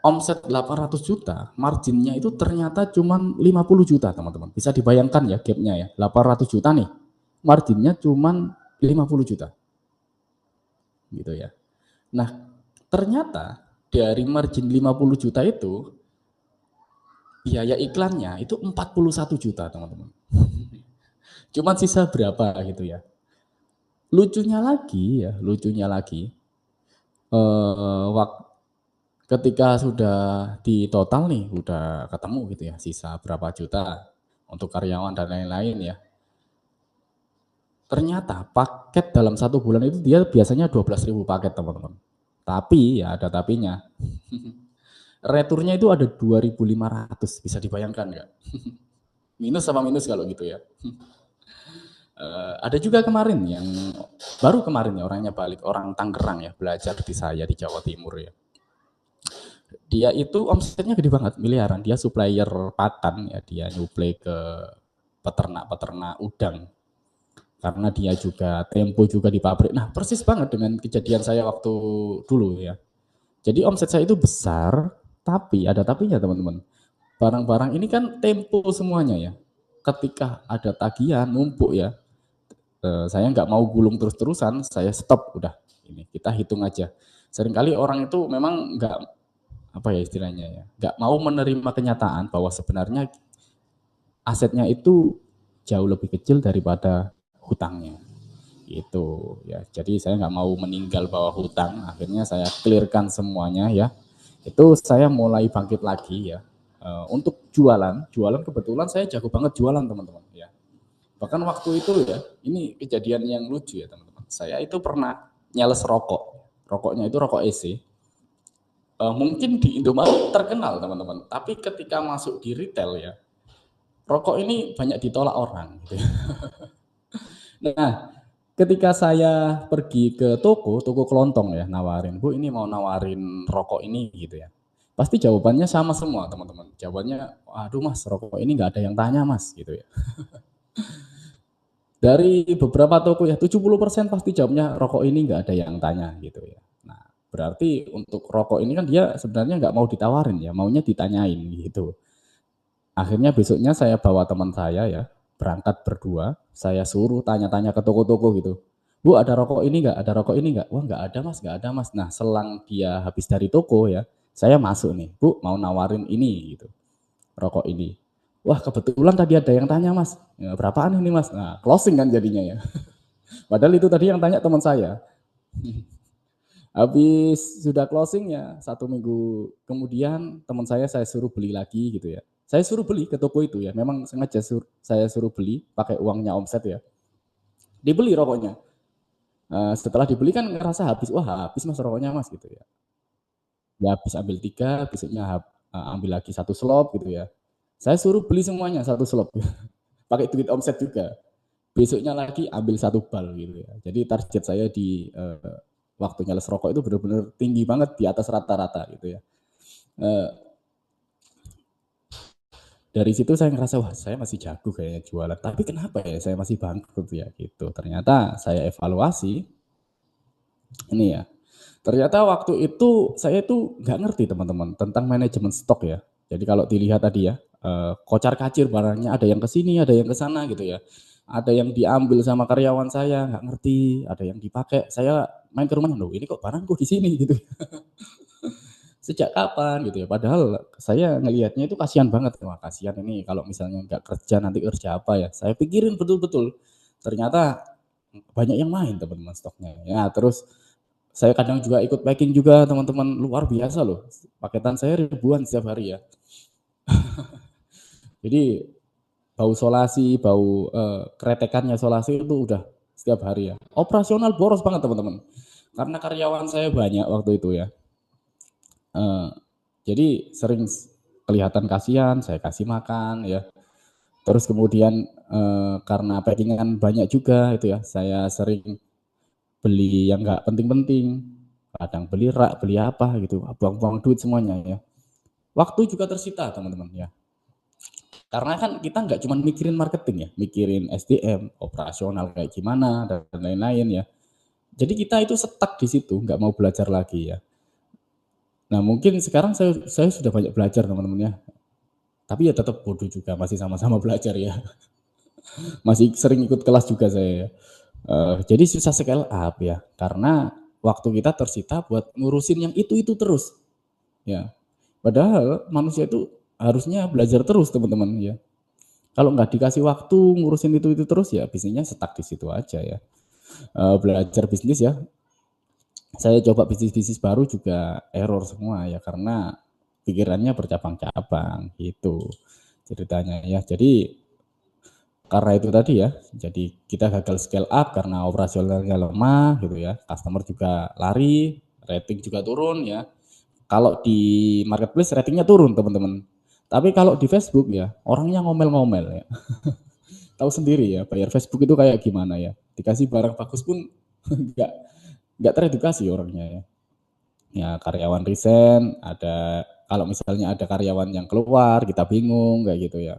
omset 800 juta, marginnya itu ternyata cuma 50 juta, teman-teman. Bisa dibayangkan ya gapnya ya, 800 juta nih, marginnya cuma 50 juta. Gitu ya. Nah, ternyata dari margin 50 juta itu, biaya iklannya itu 41 juta, teman-teman. Cuman sisa berapa gitu ya. Lucunya lagi, waktu ketika sudah di total nih, udah ketemu gitu ya, sisa berapa juta untuk karyawan dan lain-lain ya. Ternyata paket dalam 1 bulan itu dia biasanya 12.000 paket teman-teman. Tapi ya ada tapinya. Returnya itu ada 2.500, bisa dibayangkan nggak? Minus sama minus kalau gitu ya. Ada juga kemarin yang baru kemarin ya, orangnya balik, orang Tangerang ya, belajar di saya di Jawa Timur ya. Dia itu omsetnya gede banget, miliaran. Dia supplier pakan ya, dia nyuplai ke peternak-peternak udang. Karena dia juga tempo juga di pabrik. Nah, persis banget dengan kejadian saya waktu dulu ya. Jadi omset saya itu besar, tapi ada tapinya teman-teman. Barang-barang ini kan tempo semuanya ya. Ketika ada tagihan numpuk ya, saya nggak mau gulung terus-terusan, saya stop udah. Ini kita hitung aja. Seringkali orang itu memang nggak, apa ya istilahnya ya, nggak mau menerima kenyataan bahwa sebenarnya asetnya itu jauh lebih kecil daripada hutangnya. Itu ya. Jadi saya nggak mau meninggal bawa hutang. Akhirnya saya clearkan semuanya ya. Itu saya mulai bangkit lagi ya. Untuk jualan kebetulan saya jago banget jualan teman-teman ya. Bahkan waktu itu ya, ini kejadian yang lucu ya teman-teman. Saya itu pernah nyales rokok. Rokoknya itu rokok EC. Mungkin di Indomaret terkenal teman-teman. Tapi ketika masuk di retail ya, rokok ini banyak ditolak orang. Gitu. Nah, ketika saya pergi ke toko kelontong ya, nawarin, Bu ini mau nawarin rokok ini gitu ya. Pasti jawabannya sama semua teman-teman. Jawabannya, aduh mas, rokok ini nggak ada yang tanya mas gitu ya. Dari beberapa toko ya, 70% pasti jawabnya rokok ini nggak ada yang tanya gitu ya. Nah, berarti untuk rokok ini kan dia sebenarnya nggak mau ditawarin ya, maunya ditanyain gitu. Akhirnya besoknya saya bawa teman saya ya, berangkat berdua, saya suruh tanya-tanya ke toko-toko gitu. Bu ada rokok ini nggak? Ada rokok ini nggak? Wah nggak ada mas, nggak ada mas. Nah selang dia habis dari toko ya, saya masuk nih, Bu mau nawarin ini gitu, rokok ini. Wah kebetulan tadi ada yang tanya mas, ya, berapaan ini mas? Nah closing kan jadinya ya. Padahal itu tadi yang tanya teman saya. Habis sudah closing ya, 1 minggu kemudian teman saya suruh beli lagi gitu ya. Saya suruh beli ke toko itu ya, memang sengaja saya suruh beli pakai uangnya omset ya. Dibeli rokoknya. Setelah dibeli kan ngerasa habis, wah habis mas rokoknya mas gitu ya. Ya habis ambil 3, besoknya ambil lagi 1 slop gitu ya. Saya suruh beli semuanya 1 slop, pakai duit omset juga. Besoknya lagi ambil 1 bal gitu ya. Jadi target saya di waktu nyales rokok itu benar-benar tinggi banget di atas rata-rata gitu ya. Eh, dari situ saya ngerasa wah saya masih jago kayaknya jualan. Tapi kenapa ya saya masih bangkrut ya gitu. Ternyata saya evaluasi ini ya. Ternyata waktu itu saya itu nggak ngerti teman-teman tentang manajemen stok ya. Jadi kalau dilihat tadi ya, kocar-kacir barangnya ada yang ke sini, ada yang ke sana gitu ya. Ada yang diambil sama karyawan saya nggak ngerti, ada yang dipakai. Saya main ke rumahnya, loh ini kok barangku di sini gitu. Sejak kapan gitu ya. Padahal saya ngelihatnya itu kasihan banget. Wah kasihan ini kalau misalnya nggak kerja nanti kerja apa ya. Saya pikirin betul-betul. Ternyata banyak yang main teman-teman stoknya. Ya terus saya kadang juga ikut packing juga teman-teman, luar biasa loh. Paketan saya ribuan setiap hari ya. Jadi bau solasi, bau kretekannya solasi itu udah setiap hari ya. Operasional boros banget teman-teman. Karena karyawan saya banyak waktu itu ya. Eh, jadi sering kelihatan kasihan, saya kasih makan ya. Terus kemudian karena packingan banyak juga itu ya, saya sering beli yang nggak penting-penting. Kadang beli rak, beli apa gitu, buang-buang duit semuanya ya. Waktu juga tersita teman-teman ya. Karena kan kita nggak cuma mikirin marketing ya, mikirin SDM, operasional kayak gimana dan lain-lain ya. Jadi kita itu stuck di situ, nggak mau belajar lagi ya. Nah mungkin sekarang saya sudah banyak belajar teman-teman ya. Tapi ya tetap bodoh juga, masih sama-sama belajar ya. Masih sering ikut kelas juga saya ya. Jadi susah scale up ya, karena waktu kita tersita buat ngurusin yang itu terus ya. Padahal manusia itu harusnya belajar terus teman-teman ya. Kalau nggak dikasih waktu ngurusin itu terus ya bisnisnya stuck di situ aja ya. Belajar bisnis ya. Saya coba bisnis-bisnis baru juga error semua ya karena pikirannya bercabang-cabang gitu ceritanya ya. Jadi karena itu tadi ya, jadi kita gagal scale up karena operasionalnya lemah gitu ya. Customer juga lari, rating juga turun ya. Kalau di marketplace ratingnya turun teman-teman. Tapi kalau di Facebook ya orangnya ngomel-ngomel ya. Tahu sendiri ya bayar Facebook itu kayak gimana ya. Dikasih barang bagus pun nggak teredukasi orangnya ya. Ya karyawan resign, ada kalau misalnya ada karyawan yang keluar kita bingung kayak gitu ya.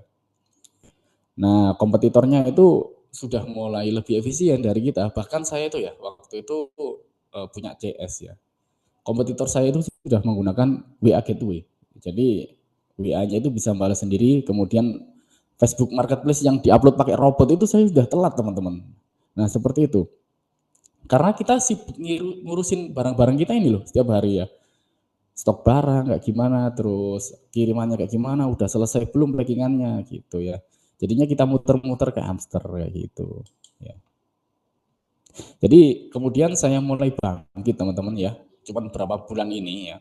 Nah kompetitornya itu sudah mulai lebih efisien dari kita. Bahkan saya itu ya waktu itu punya CS ya. Kompetitor saya itu sudah menggunakan WA Gateway. Jadi WA-nya itu bisa balas sendiri, kemudian Facebook Marketplace yang diupload pakai robot itu saya sudah telat teman-teman. Nah seperti itu. Karena kita sibuk ngurusin barang-barang kita ini loh setiap hari ya. Stok barang kayak gimana, terus kirimannya kayak gimana, udah selesai belum packingannya gitu ya. Jadinya kita muter-muter ke hamster kayak gitu. Ya. Jadi kemudian saya mulai bangkit teman-teman ya. Cuman berapa bulan ini ya.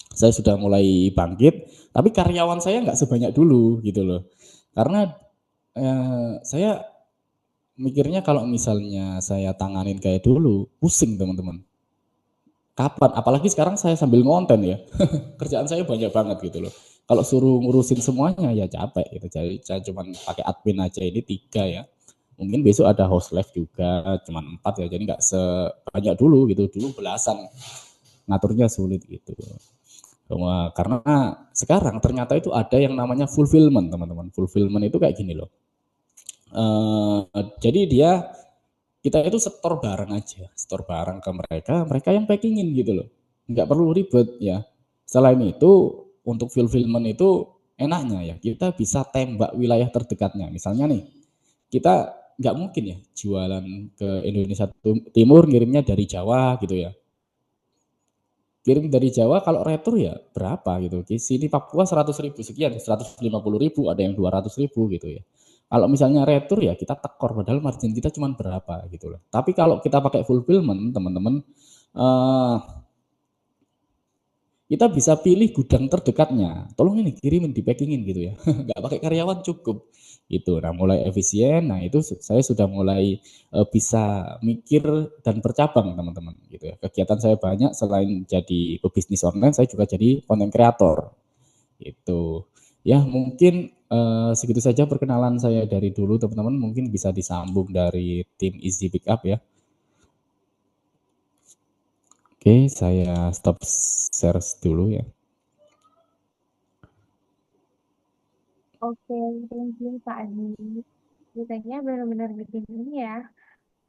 Saya sudah mulai bangkit, tapi karyawan saya nggak sebanyak dulu gitu loh. Karena saya mikirnya kalau misalnya saya tanganin kayak dulu, pusing teman-teman. Kapan? Apalagi sekarang saya sambil ngonten ya. Kerjaan saya banyak banget gitu loh. Kalau suruh ngurusin semuanya ya capek gitu. Jadi saya cuma pakai admin aja ini 3 ya. Mungkin besok ada host live juga, cuma 4 ya. Jadi nggak sebanyak dulu gitu. Dulu belasan. Ngaturnya sulit gitu. Karena sekarang ternyata itu ada yang namanya fulfillment teman-teman. Fulfillment itu kayak gini loh. Jadi dia kita itu setor barang aja, setor barang ke mereka yang packingin gitu loh. Nggak perlu ribet ya. Selain itu untuk fulfillment itu enaknya ya kita bisa tembak wilayah terdekatnya. Misalnya nih kita nggak mungkin ya jualan ke Indonesia Timur ngirimnya dari Jawa gitu ya. Kirim dari Jawa kalau retur ya berapa gitu. Di sini Papua 100.000 sekian, 150.000 ada yang 200.000 gitu ya. Kalau misalnya retur ya kita tekor padahal margin kita cuma berapa gitu loh. Tapi kalau kita pakai fulfillment teman-teman kita bisa pilih gudang terdekatnya. Tolong ini kirimin di packingin gitu ya. Nggak pakai karyawan cukup. Itu. Nah, mulai efisien, nah itu saya sudah mulai bisa mikir dan bercabang teman-teman gitu ya. Kegiatan saya banyak selain jadi pebisnis online, saya juga jadi konten kreator. Itu. Ya, mungkin segitu saja perkenalan saya dari dulu teman-teman, mungkin bisa disambung dari tim Easy Pickup ya. Oke, saya stop share dulu ya. Oke, thank you Pak Adi. Ceritanya benar-benar bikin ini ya.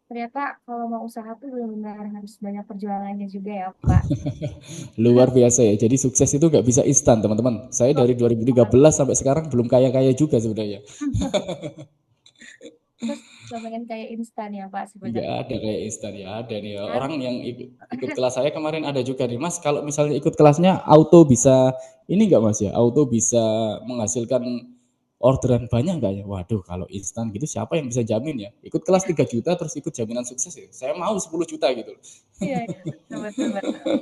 Ternyata kalau mau usaha tuh benar-benar harus banyak perjuangannya juga ya Pak. Luar biasa ya. Jadi sukses itu nggak bisa instan, teman-teman. Saya Betul dari 2013 sampai sekarang belum kaya-kaya juga sebenarnya. Terus gak pengen kayak instan ya Pak Nggak sebenarnya. ada kayak instan ya. Ada nih ya. Kan? Orang yang ikut kelas saya kemarin ada juga nih, Mas. Kalau misalnya ikut kelasnya auto bisa ini nggak Mas ya? Auto bisa menghasilkan orderan banyak nggak ya? Waduh, kalau instan gitu siapa yang bisa jamin ya? Ikut kelas 3 juta terus ikut jaminan sukses ya. Saya mau 10 juta gitu. Iya, iya, betul, betul, betul.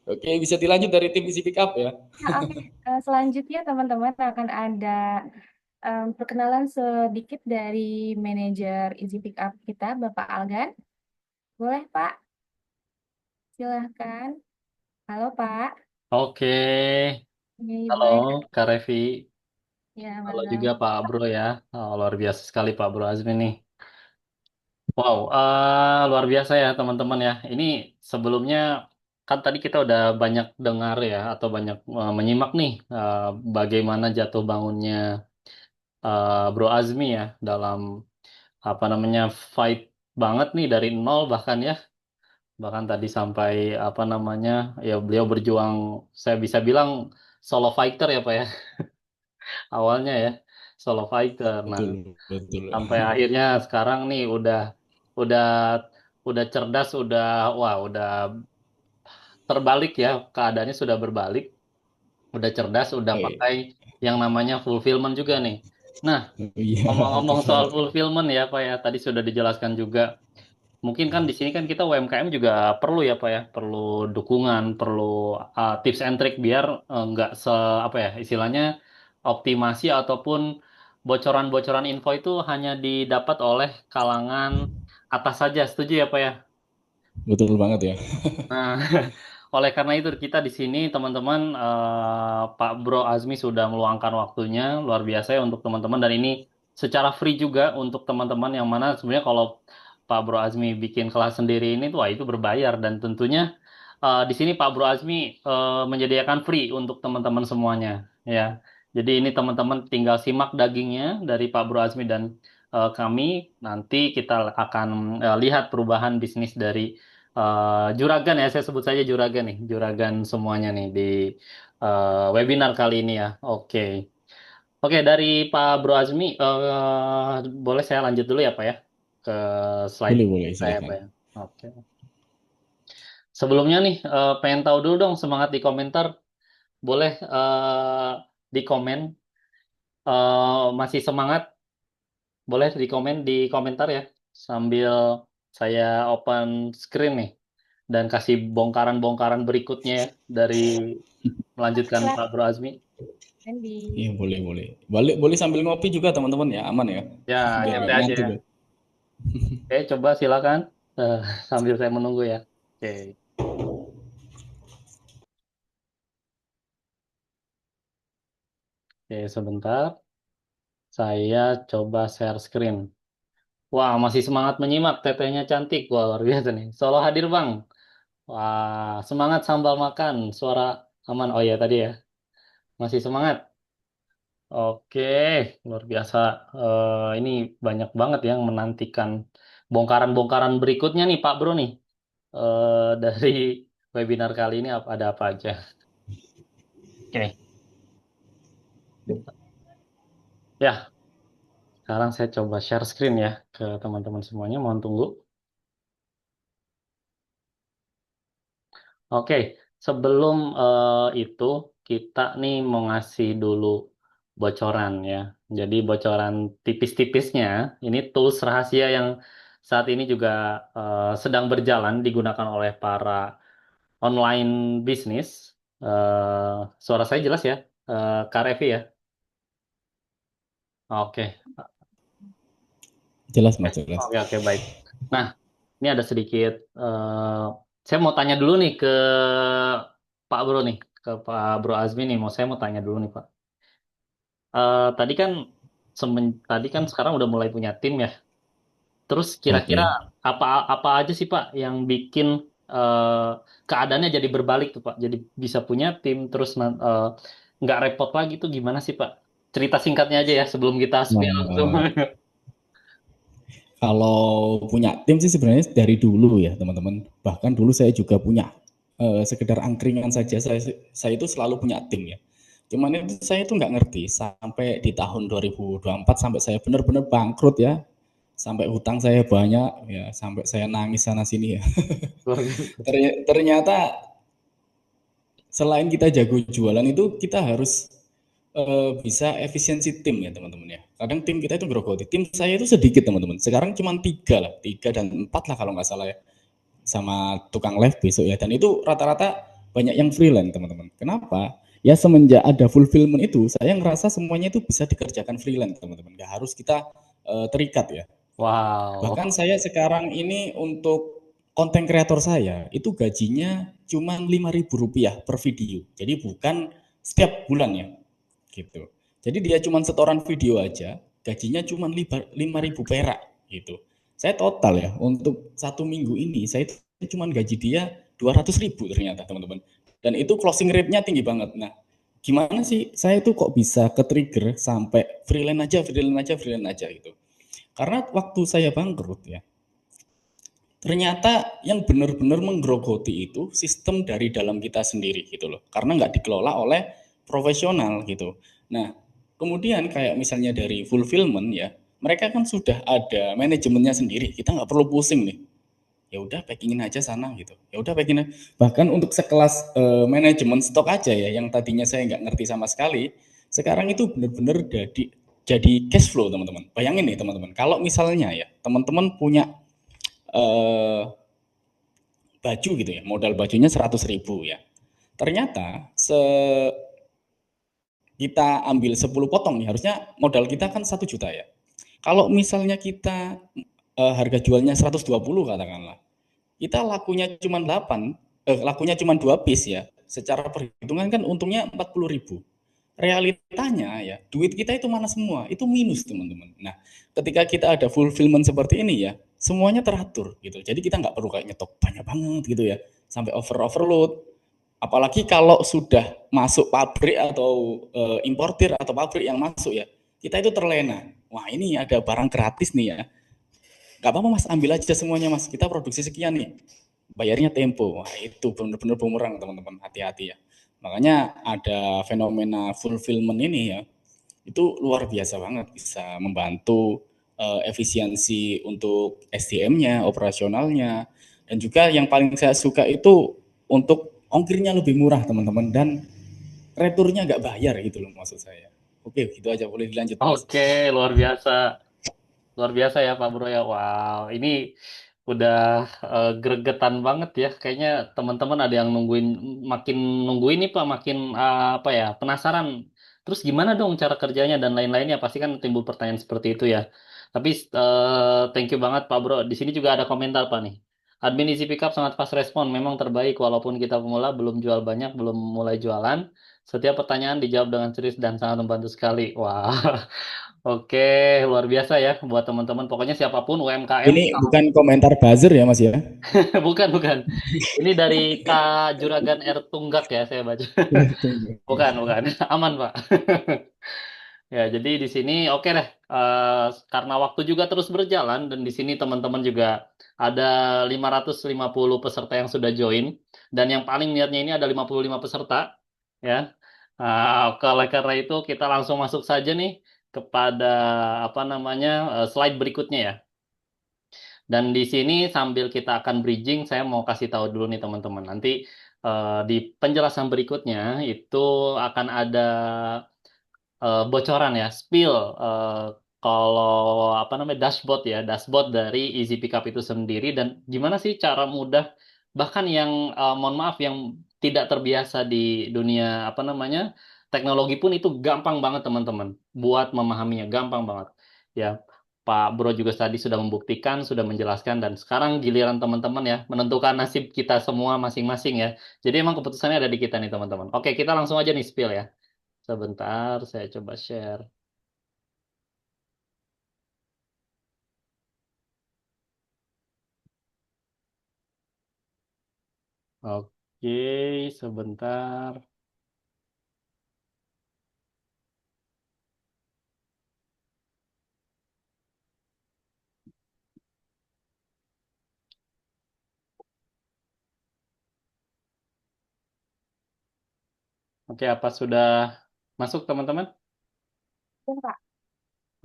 Oke, bisa dilanjut dari tim isi pick up ya. Nah, oke. Selanjutnya teman-teman akan ada perkenalan sedikit dari manajer Easy Pickup kita, Bapak Algan. Boleh Pak? Silahkan. Halo Pak. Oke, Ini halo boleh. Kak Revi, Ya, halo juga malam. Pak Bro ya. Oh, luar biasa sekali Pak Bro Azmi nih. Wow, luar biasa ya teman-teman ya. Ini sebelumnya kan tadi kita udah banyak dengar ya atau banyak menyimak nih bagaimana jatuh bangunnya Bro Azmi ya dalam apa namanya fight banget nih dari nol bahkan ya. Bahkan tadi sampai apa namanya ya beliau berjuang saya bisa bilang solo fighter ya Pak ya awalnya ya solo fighter. Nah, Betul, betul. sampai akhirnya sekarang nih udah udah cerdas, udah terbalik ya, keadaannya sudah berbalik, udah cerdas, udah Eh, pakai yang namanya fulfillment juga nih. Nah, iya, ngomong-ngomong soal tepat. fulfillment ya Pak ya, tadi sudah dijelaskan juga. Mungkin kan di sini kan kita UMKM juga perlu ya Pak ya, perlu dukungan, perlu tips and trick biar nggak apa ya istilahnya optimasi ataupun bocoran-bocoran info itu hanya didapat oleh kalangan atas saja. Setuju ya Pak ya? Betul banget ya. Nah, oleh karena itu kita di sini teman-teman Pak Bro Azmi sudah meluangkan waktunya luar biasa ya untuk teman-teman dan ini secara free juga untuk teman-teman yang mana sebenarnya kalau Pak Bro Azmi bikin kelas sendiri ini tuh wah, itu berbayar dan tentunya di sini Pak Bro Azmi menyediakan free untuk teman-teman semuanya ya. Jadi ini teman-teman tinggal simak dagingnya dari Pak Bro Azmi dan kami nanti kita akan lihat perubahan bisnis dari Juragan ya, saya sebut saja Juragan nih, Juragan semuanya nih di webinar kali ini ya. Oke, oke dari Pak Bro Azmi, boleh saya lanjut dulu ya Pak ya ke slide Boleh, boleh, saya silakan. Pak ya. Oke. Sebelumnya nih, pengen tahu dulu dong semangat di komentar, boleh di komen masih semangat, boleh di komen di komentar ya, sambil saya open screen nih. Dan kasih bongkaran-bongkaran berikutnya ya dari melanjutkan Pak Bro Azmi. Silakan di Iya, boleh, boleh. Boleh, boleh sambil ngopi juga teman-teman ya, aman ya. Ya, Biar nyantai nggak aja ngantuk ya. ya. Oke, coba silakan sambil saya menunggu ya. Oke, oke sebentar. Saya coba share screen. Wah, masih semangat menyimak. Tetehnya cantik. Wah, luar biasa nih. Solo hadir, Bang. Wah, semangat sambal makan. Suara aman. Oh ya, tadi ya. Masih semangat. Oke, luar biasa. Ini banyak banget yang menantikan bongkaran-bongkaran berikutnya nih, Pak Bro nih. Dari webinar kali ini ada apa aja? Oke, ya. Sekarang saya coba share screen ya ke teman-teman semuanya. Mohon tunggu. Oke, sebelum itu kita nih mau ngasih dulu bocoran ya. Jadi bocoran tipis-tipisnya, ini tools rahasia yang saat ini juga sedang berjalan digunakan oleh para online bisnis. Suara saya jelas ya, Kak Revi ya? Oke, Jelas Mas, jelas. oke, baik. Nah, ini ada sedikit, saya mau tanya dulu nih ke Pak Bro nih, ke Pak Bro Azmi nih, saya mau tanya dulu nih Pak. Tadi kan tadi kan sekarang udah mulai punya tim ya. Terus kira-kira Oke. apa apa aja sih Pak yang bikin eh, keadaannya jadi berbalik tuh Pak? Jadi bisa punya tim terus nggak repot lagi tuh gimana sih Pak? Cerita singkatnya aja ya sebelum kita spill langsung. Nah, kalau punya tim sih sebenarnya dari dulu ya teman-teman. Bahkan dulu saya juga punya sekedar angkringan saja. Saya itu selalu punya tim ya. Cuman itu saya itu nggak ngerti sampai di tahun 2024 sampai saya benar-benar bangkrut ya. Sampai hutang saya banyak ya, sampai saya nangis sana sini ya. Luar biasa. Ternyata selain kita jago jualan itu kita harus bisa efisiensi tim ya teman-teman ya. Kadang tim kita itu grogoti. Tim saya itu sedikit teman-teman. Sekarang cuma 3 lah, 3 dan 4 lah kalau nggak salah ya. Sama tukang live besok ya. Dan itu rata-rata banyak yang freelance teman-teman. Kenapa? Ya semenjak ada fulfillment itu, saya ngerasa semuanya itu bisa dikerjakan freelance teman-teman. Nggak harus kita terikat ya. Wow. Bahkan saya sekarang ini untuk konten kreator saya itu gajinya cuma Rp5.000 per video. Jadi bukan setiap bulan ya, gitu. Jadi dia cuma setoran video aja, gajinya cuma 5.000 perak gitu. Saya total ya untuk 1 minggu ini saya itu cuma gaji dia 200.000 ternyata teman-teman. Dan itu closing rate-nya tinggi banget. Nah, gimana sih saya itu kok bisa ke trigger sampai freelance aja gitu. Karena waktu saya bangkrut ya, ternyata yang benar-benar menggerogoti itu sistem dari dalam kita sendiri gitu loh. Karena nggak dikelola oleh profesional gitu. Nah, kemudian kayak misalnya dari fulfillment ya, mereka kan sudah ada manajemennya sendiri. Kita nggak perlu pusing nih. Ya udah packingin aja sana gitu. Ya udah packingin. Bahkan untuk sekelas manajemen stok aja ya, yang tadinya saya nggak ngerti sama sekali, sekarang itu benar-benar jadi cash flow teman-teman. Bayangin nih teman-teman, kalau misalnya ya teman-teman punya eh, baju gitu ya, modal bajunya 100.000 ya. Ternyata kita ambil 10 potong nih, harusnya modal kita kan 1 juta ya. Kalau misalnya kita harga jualnya 120 katakanlah, kita lakunya cuma 2 piece ya. Secara perhitungan kan untungnya 40.000. Realitanya ya, duit kita itu mana semua? Itu minus teman-teman. Nah, ketika kita ada fulfillment seperti ini ya, semuanya teratur gitu. Jadi kita nggak perlu kayak nyetok banyak banget gitu ya, sampai overload. Apalagi kalau sudah masuk pabrik atau importir atau pabrik yang masuk ya, kita itu terlena. Wah ini ada barang gratis nih ya, nggak apa-apa mas, ambil aja semuanya mas. Kita produksi sekian nih, bayarnya tempo. Wah itu benar-benar bumerang teman-teman, hati-hati ya. Makanya ada fenomena fulfillment ini ya, itu luar biasa banget, bisa membantu efisiensi untuk SDM-nya, operasionalnya, dan juga yang paling saya suka itu untuk ongkirnya lebih murah teman-teman, dan returnya nggak bayar gitu loh maksud saya. Oke, gitu aja, boleh dilanjut mas. Oke, luar biasa. Luar biasa ya Pak Bro ya. Wow, ini udah gregetan banget ya. Kayaknya teman-teman ada yang makin nungguin nih Pak, makin apa ya, penasaran. Terus gimana dong cara kerjanya dan lain-lainnya? Pasti kan timbul pertanyaan seperti itu ya. Tapi thank you banget Pak Bro. Di sini juga ada komentar Pak nih. Admin Easy Pickup sangat fast respon, memang terbaik walaupun kita pemula belum jual banyak, belum mulai jualan. Setiap pertanyaan dijawab dengan serius dan sangat membantu sekali. Wah, oke, luar biasa ya buat teman-teman. Pokoknya siapapun UMKM, Ini bukan komentar buzzer ya mas ya. bukan, bukan. Ini dari Kak Juragan R. Tunggak ya, saya baca. Bukan, bukan. Aman, Pak. Ya, jadi di sini oke deh. Karena waktu juga terus berjalan dan di sini teman-teman juga ada 550 peserta yang sudah join dan yang paling niatnya ini ada 55 peserta ya. Oleh karena itu kita langsung masuk saja nih kepada apa namanya slide berikutnya ya. Dan di sini sambil kita akan bridging, saya mau kasih tahu dulu nih teman-teman. Nanti di penjelasan berikutnya itu akan ada bocoran ya, spill kalau apa namanya dashboard dari Easy Pickup itu sendiri dan gimana sih cara mudah bahkan yang mohon maaf yang tidak terbiasa di dunia apa namanya teknologi pun itu gampang banget teman-teman buat memahaminya, gampang banget. Ya, Pak Bro juga tadi sudah membuktikan, sudah menjelaskan, dan sekarang giliran teman-teman ya menentukan nasib kita semua masing-masing ya. Jadi emang keputusannya ada di kita nih teman-teman. Oke, kita langsung aja nih spill ya. Sebentar, saya coba share. Oke, sebentar. Oke, apa sudah masuk teman-teman? Ya, Kak.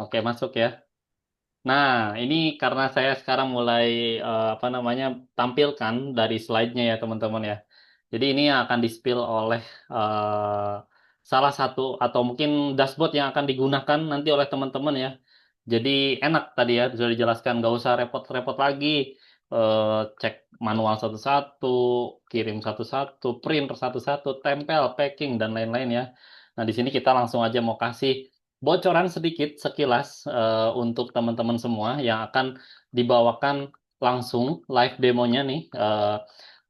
Oke, masuk ya. Nah, ini karena saya sekarang mulai apa namanya tampilkan dari slide-nya ya teman-teman ya. Jadi ini akan di-spill oleh salah satu atau mungkin dashboard yang akan digunakan nanti oleh teman-teman ya. Jadi enak tadi ya sudah dijelaskan, nggak usah repot-repot lagi cek manual satu-satu, kirim satu-satu, print satu-satu, tempel, packing dan lain-lain ya. Nah di sini kita langsung aja mau kasih bocoran sedikit sekilas untuk teman-teman semua yang akan dibawakan langsung live demonya nih.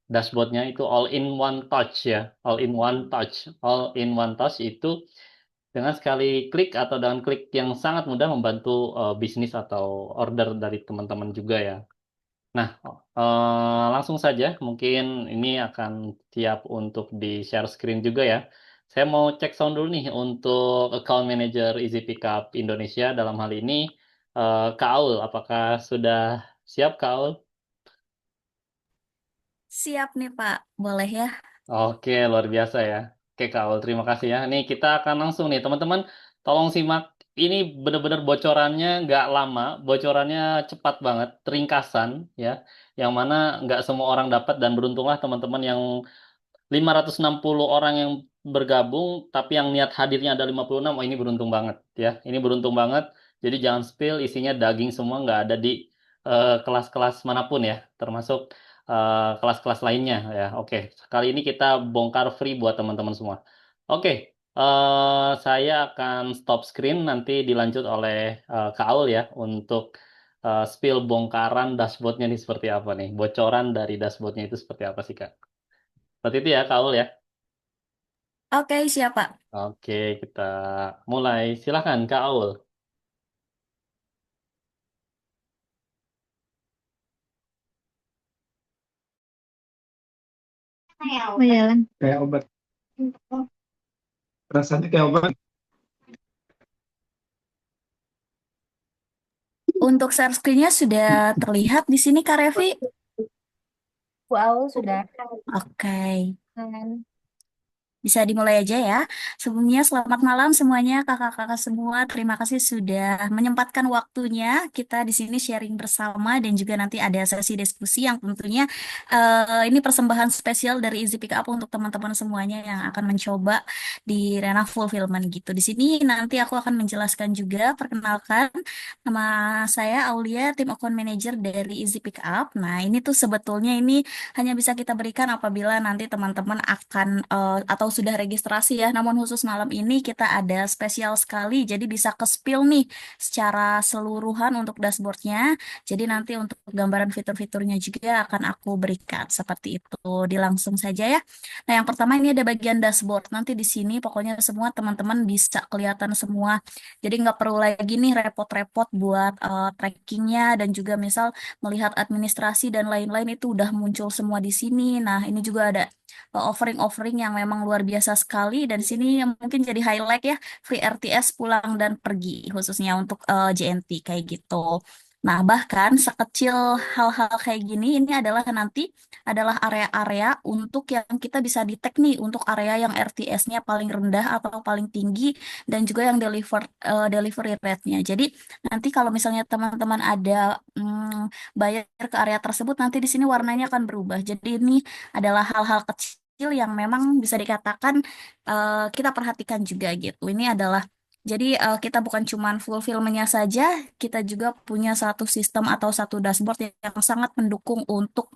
Dashboardnya itu all in one touch ya, all in one touch, all in one touch itu dengan sekali klik atau dengan klik yang sangat mudah membantu bisnis atau order dari teman-teman juga ya. Nah, langsung saja mungkin ini akan siap untuk di share screen juga ya. Saya mau cek sound dulu nih untuk account manager Easy Pickup Indonesia dalam hal ini Kak Aul, apakah sudah siap Kak Aul? Siap nih Pak, boleh ya? Oke, luar biasa ya. Oke, Kak Aul, terima kasih ya. Nih, kita akan langsung nih, teman-teman. Tolong simak. Ini benar-benar bocorannya nggak lama, bocorannya cepat banget, ringkasan ya. Yang mana nggak semua orang dapat dan beruntunglah teman-teman yang 560 orang yang bergabung, tapi yang niat hadirnya ada 56. Oh, ini beruntung banget ya. Ini beruntung banget. Jadi jangan spill, isinya daging semua, nggak ada di kelas-kelas manapun ya, termasuk kelas-kelas lainnya ya. Oke, kali ini kita bongkar free buat teman-teman semua. Oke, saya akan stop screen, nanti dilanjut oleh Kak Aul ya untuk spill bongkaran dashboardnya nih seperti apa nih. Bocoran dari dashboardnya itu seperti apa sih Kak? Seperti itu ya Kak Aul ya. Oke, siap Pak. Oke, kita mulai. Silakan Kak Aul. Oh, jalan. Kayak obat. Rasanya kayak obat. Untuk share screen-nya sudah terlihat di sini Kak Revi? Bu Aul sudah Oke. kan? Bisa dimulai aja ya. Sebelumnya selamat malam semuanya kakak-kakak semua. Terima kasih sudah menyempatkan waktunya. Kita di sini sharing bersama dan juga nanti ada sesi diskusi yang tentunya ini persembahan spesial dari Easy Pick Up untuk teman-teman semuanya yang akan mencoba di ranah fulfillment gitu. Di sini nanti aku akan menjelaskan juga, perkenalkan nama saya Aulia, tim account manager dari Easy Pick Up. Nah, ini tuh sebetulnya ini hanya bisa kita berikan apabila nanti teman-teman akan atau sudah registrasi ya. Namun khusus malam ini kita ada spesial sekali, jadi bisa ke spill nih secara seluruhan untuk dashboardnya. Jadi nanti untuk gambaran fitur-fiturnya juga akan aku berikan seperti itu. Dilangsung saja ya. Nah, yang pertama ini ada bagian dashboard. Nanti di sini pokoknya semua teman-teman bisa kelihatan semua. Jadi nggak perlu lagi nih repot-repot buat trackingnya dan juga misal melihat administrasi dan lain-lain itu udah muncul semua di sini. Nah, ini juga ada offering-offering yang memang luar biasa sekali dan sini yang mungkin jadi highlight ya, free RTS pulang dan pergi khususnya untuk JNT kayak gitu. Nah, bahkan sekecil hal-hal kayak gini ini adalah nanti adalah area-area untuk yang kita bisa detect nih untuk area yang RTS-nya paling rendah atau paling tinggi dan juga yang delivery rate-nya. Jadi nanti kalau misalnya teman-teman ada bayar ke area tersebut, nanti di sini warnanya akan berubah. Jadi ini adalah hal-hal kecil yang memang bisa dikatakan kita perhatikan juga gitu. Ini adalah jadi kita bukan cuma fulfillment-nya saja, kita juga punya satu sistem atau satu dashboard yang sangat mendukung untuk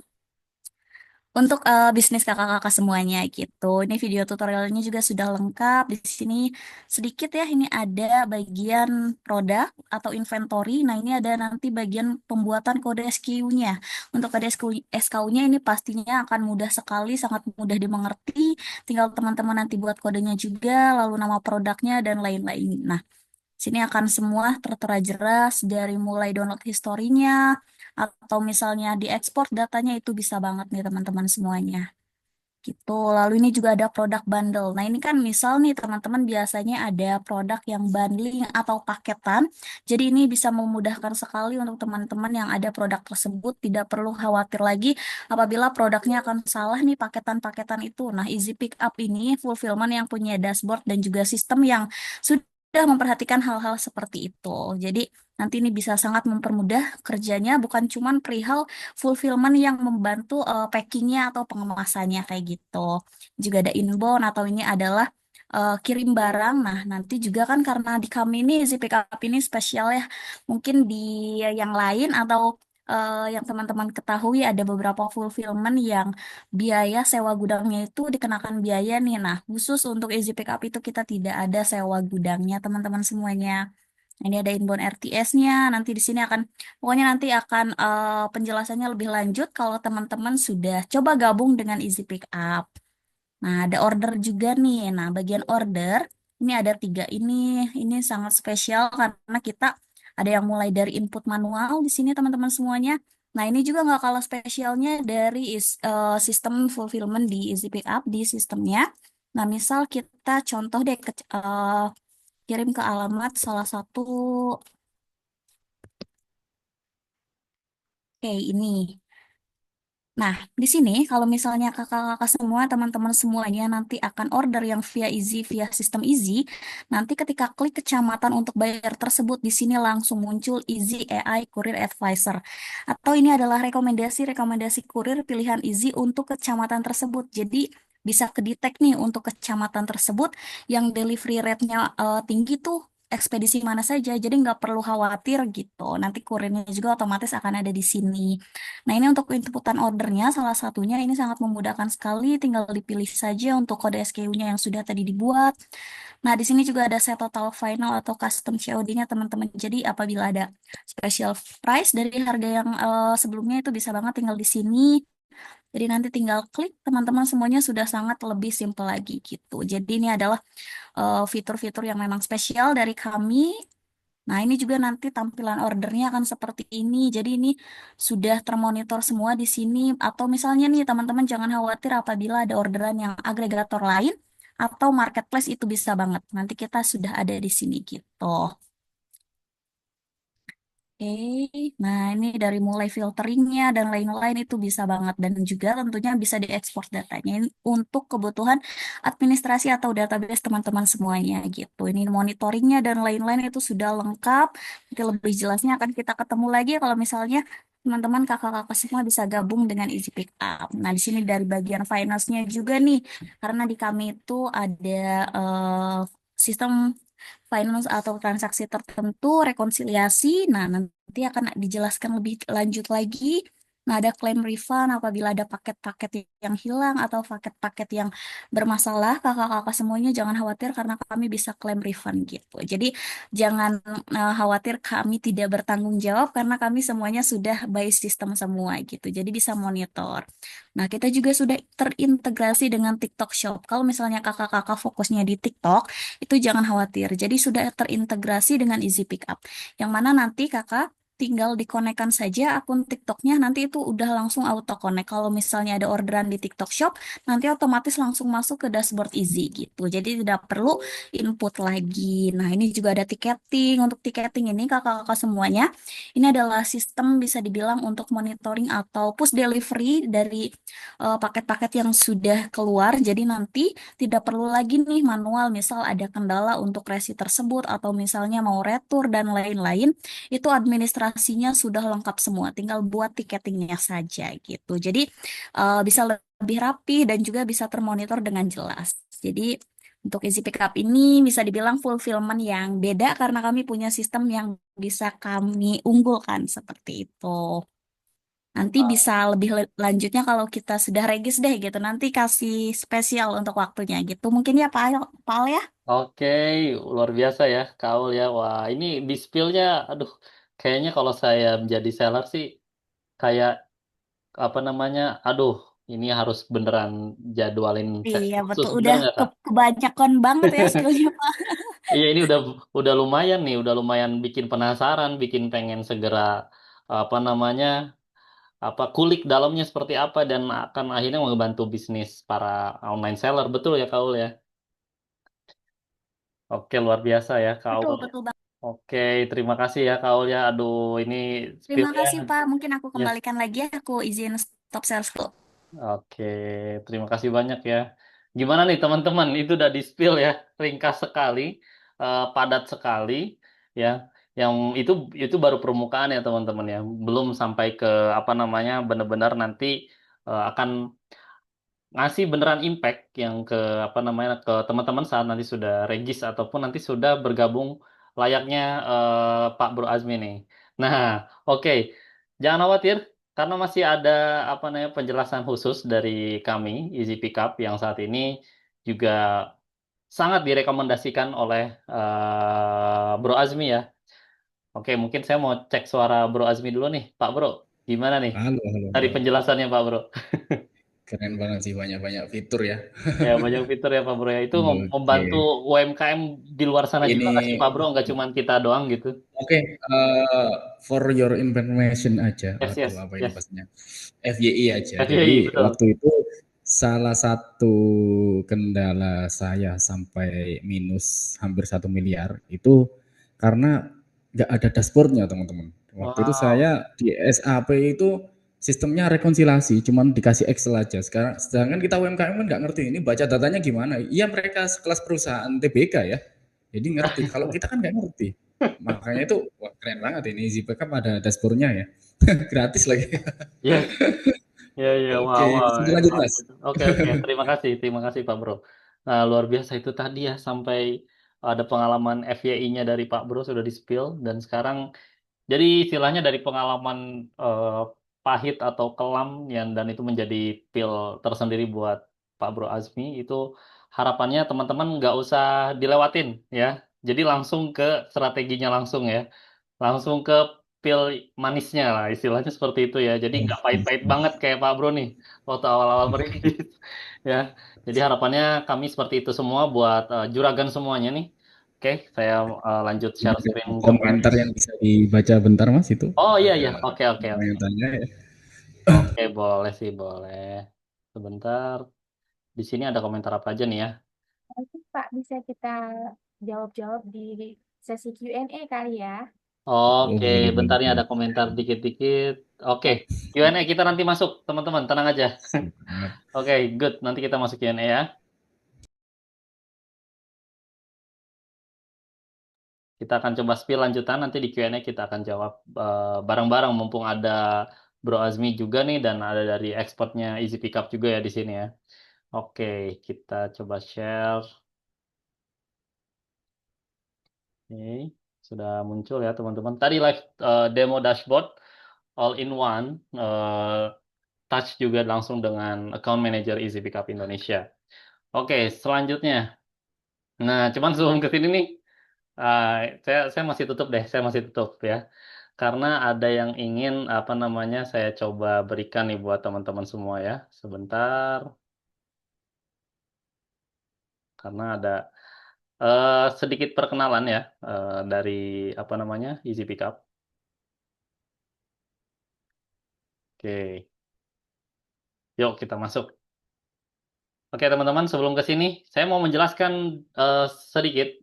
Untuk bisnis kakak-kakak semuanya gitu. Ini video tutorialnya juga sudah lengkap. Di sini sedikit ya, ini ada bagian produk atau inventory. Nah, ini ada nanti bagian pembuatan kode SKU-nya. Untuk kode SKU-nya ini pastinya akan mudah sekali, sangat mudah dimengerti. Tinggal teman-teman nanti buat kodenya juga, lalu nama produknya dan lain-lain. Nah, sini akan semua tertera jelas dari mulai download historinya atau misalnya diekspor datanya itu bisa banget nih teman-teman semuanya. Gitu. Lalu ini juga ada produk bundle. Nah, ini kan misal nih teman-teman biasanya ada produk yang bundling atau paketan. Jadi ini bisa memudahkan sekali untuk teman-teman yang ada produk tersebut tidak perlu khawatir lagi apabila produknya akan salah nih paketan-paketan itu. Nah, Easy Pick Up ini fulfillment yang punya dashboard dan juga sistem yang sudah memperhatikan hal-hal seperti itu. Jadi nanti ini bisa sangat mempermudah kerjanya bukan cuman perihal fulfillment yang membantu packingnya atau pengemasannya kayak gitu. Juga ada inbound atau ini adalah kirim barang. Nah, nanti juga kan karena di kami ini si pick up ini spesial ya. Mungkin di yang lain atau yang teman-teman ketahui ada beberapa fulfillment yang biaya sewa gudangnya itu dikenakan biaya nih. Nah, khusus untuk Easy Pick Up itu kita tidak ada sewa gudangnya teman-teman semuanya. Ini ada inbound RTS-nya. Nanti di sini akan, pokoknya nanti akan penjelasannya lebih lanjut kalau teman-teman sudah coba gabung dengan Easy Pick Up. Nah, ada order juga nih. Nah, bagian order ini ada 3 ini. Ini sangat spesial karena kita ada yang mulai dari input manual di sini teman-teman semuanya. Nah, ini juga nggak kalah spesialnya dari sistem fulfillment di Easy Pick Up di sistemnya. Nah, misal kita contoh deh kirim ke alamat salah satu. Oke, ini. Nah, di sini kalau misalnya kakak-kakak semua, teman-teman semuanya nanti akan order yang via Easy, via sistem Easy, nanti ketika klik kecamatan untuk bayar tersebut, di sini langsung muncul Easy AI Courier Advisor. Atau ini adalah rekomendasi kurir pilihan Easy untuk kecamatan tersebut. Jadi, bisa kedetek nih untuk kecamatan tersebut yang delivery rate-nya tinggi tuh ekspedisi mana saja. Jadi nggak perlu khawatir gitu. Nanti kurirnya juga otomatis akan ada di sini. Nah, ini untuk inputan ordernya, salah satunya ini sangat memudahkan sekali, tinggal dipilih saja untuk kode SKU-nya yang sudah tadi dibuat. Nah, di sini juga ada set total final atau custom COD-nya, teman-teman. Jadi, apabila ada special price dari harga yang sebelumnya itu bisa banget tinggal di sini. Jadi, nanti tinggal klik, teman-teman semuanya sudah sangat lebih simple lagi gitu. Jadi, ini adalah fitur-fitur yang memang spesial dari kami. Nah, ini juga nanti tampilan ordernya akan seperti ini. Jadi ini sudah termonitor semua di sini. Atau misalnya nih, teman-teman jangan khawatir apabila ada orderan yang agregator lain atau marketplace itu bisa banget. Nanti kita sudah ada di sini gitu. Oke, nah ini dari mulai filteringnya dan lain-lain itu bisa banget dan juga tentunya bisa diekspor datanya ini untuk kebutuhan administrasi atau database teman-teman semuanya gitu. Ini monitoringnya dan lain-lain itu sudah lengkap. Nanti lebih jelasnya akan kita ketemu lagi kalau misalnya teman-teman kakak-kakak semua bisa gabung dengan Easy Pick Up. Nah di sini dari bagian finance-nya juga nih, karena di kami itu ada sistem finance atau transaksi tertentu, rekonsiliasi. Nah, nanti akan dijelaskan lebih lanjut lagi. Nah, ada klaim refund apabila ada paket-paket yang hilang atau paket-paket yang bermasalah, kakak-kakak semuanya jangan khawatir karena kami bisa klaim refund gitu. Jadi, jangan khawatir kami tidak bertanggung jawab karena kami semuanya sudah by system semua gitu. Jadi, bisa monitor. Nah, kita juga sudah terintegrasi dengan TikTok Shop. Kalau misalnya kakak-kakak fokusnya di TikTok, itu jangan khawatir. Jadi sudah terintegrasi dengan Easy Pickup. Yang mana nanti kakak tinggal dikonekkan saja akun TikToknya, nanti itu udah langsung auto connect. Kalau misalnya ada orderan di TikTok Shop, nanti otomatis langsung masuk ke dashboard Easy gitu. Jadi tidak perlu input lagi. Nah, ini juga ada tiketing. Untuk tiketing ini kakak-kakak semuanya, ini adalah sistem bisa dibilang untuk monitoring atau push delivery dari paket-paket yang sudah keluar. Jadi nanti tidak perlu lagi nih manual, misal ada kendala untuk resi tersebut atau misalnya mau retur dan lain-lain, itu administrasinya sudah lengkap semua, tinggal buat tiketingnya saja gitu. Jadi bisa lebih rapi dan juga bisa termonitor dengan jelas. Jadi untuk Easy Pickup ini bisa dibilang fulfillment yang beda karena kami punya sistem yang bisa kami unggulkan seperti itu. Nanti bisa lebih lanjutnya kalau kita sudah regis deh gitu. Nanti kasih spesial untuk waktunya gitu. Mungkin ya Pak Al ya. Oke, luar biasa ya, Kaul ya. Wah, ini di spill-nya, aduh, kayaknya kalau saya menjadi seller sih, kayak apa namanya, aduh, ini harus beneran jadwalin sesi Iya khusus, betul. bener Udah nggak, Kak? kebanyakan banget ya skillnya Pak. Iya, ini udah lumayan nih, udah lumayan bikin penasaran, bikin pengen segera apa namanya, apa kulik dalamnya seperti apa dan akan akhirnya membantu bisnis para online seller, betul ya, Kaul ya? Oke, luar biasa ya, Betul Kaul. betul Bang. Oke, terima kasih ya Kak Ul ya. Aduh, ini Terima spill-nya. kasih Pak. Mungkin aku Ya. kembalikan lagi ya. Aku izin stop sales dulu. Oke, terima kasih banyak ya. Gimana nih teman-teman? Itu udah di spill ya, ringkas sekali, padat sekali, ya. Yang itu baru permukaan ya teman-teman ya. Belum sampai ke apa namanya benar-benar nanti akan ngasih beneran impact yang ke apa namanya ke teman-teman saat nanti sudah regis ataupun nanti sudah bergabung layaknya Pak Bro Azmi nih. Nah, oke. Jangan khawatir karena masih ada apa namanya penjelasan khusus dari kami Easy Pickup yang saat ini juga sangat direkomendasikan oleh Bro Azmi ya. Oke, mungkin saya mau cek suara Bro Azmi dulu nih, Pak Bro. Gimana nih Halo, halo, dari halo. penjelasannya Pak Bro? Keren banget sih, banyak-banyak fitur ya. Ya, banyak fitur ya Pak Bro ya. Itu Oke. membantu UMKM di luar sana juga nggak sih Ini Pak Bro? Nggak cuma kita doang gitu. oke, for your information aja. Yes, Waduh, yes, apa ini yes. pastinya? FYI aja. FYI, Jadi betul. waktu itu salah satu kendala saya sampai minus hampir 1 miliar itu karena nggak ada dashboardnya teman-teman. Waktu itu Wow. saya di SAP itu sistemnya rekonsiliasi, cuman dikasih Excel aja. Sekarang, sedangkan kita UMKM kan nggak ngerti ini baca datanya gimana. Iya mereka sekelas perusahaan TBK ya, jadi ngerti. Kalau kita kan nggak ngerti. Makanya itu wah, keren banget ini Easy Backup ada dashboardnya ya, gratis lagi. Ya, ya, ya. Oke, Wow, wow. bisa lanjut Luar mas. biasa. Oke, oke. Terima kasih Pak Bro. Nah, luar biasa itu tadi ya sampai ada pengalaman FYI-nya dari Pak Bro sudah di-spill dan sekarang jadi istilahnya dari pengalaman pahit atau kelam yang dan itu menjadi pil tersendiri buat Pak Bro Azmi itu harapannya teman-teman nggak usah dilewatin ya. Jadi langsung ke strateginya langsung ya. Langsung ke pil manisnya lah istilahnya seperti itu ya. Jadi nggak pahit-pahit banget kayak Pak Bro nih waktu awal-awal merintis ya. Jadi harapannya kami seperti itu semua buat juragan semuanya nih. Oke, saya lanjut Ini share ada screen ke komentar yang bisa dibaca bentar mas itu. Oh iya Ada iya, oke oke orang oke. yang tanya ya. Oke, boleh sih, boleh. Sebentar. Di sini ada komentar apa aja nih ya? Nanti Pak bisa kita jawab-jawab di sesi Q&A kali ya. Oh Oke, boleh boleh bentar nih ada boleh. komentar dikit-dikit. Oke, Q&A kita nanti masuk, teman-teman, tenang aja. Siap. Oke, good. Nanti kita masuk Q&A ya. Kita akan coba spill lanjutan, nanti di Q&A kita akan jawab bareng-bareng mumpung ada Bro Azmi juga nih dan ada dari expertnya Easy Pickup juga ya di sini ya. Oke, kita coba share. Oke, sudah muncul ya teman-teman. Tadi live demo dashboard all in one, touch juga langsung dengan account manager Easy Pickup Indonesia. Oke, selanjutnya. Nah, cuman sebelum ke sini nih, uh, saya masih tutup deh, saya masih tutup ya. Karena ada yang ingin apa namanya saya coba berikan nih buat teman-teman semua ya. Sebentar, karena ada sedikit perkenalan ya dari apa namanya Easy Pickup. Oke, yuk kita masuk. Oke teman-teman, sebelum ke sini, saya mau menjelaskan sedikit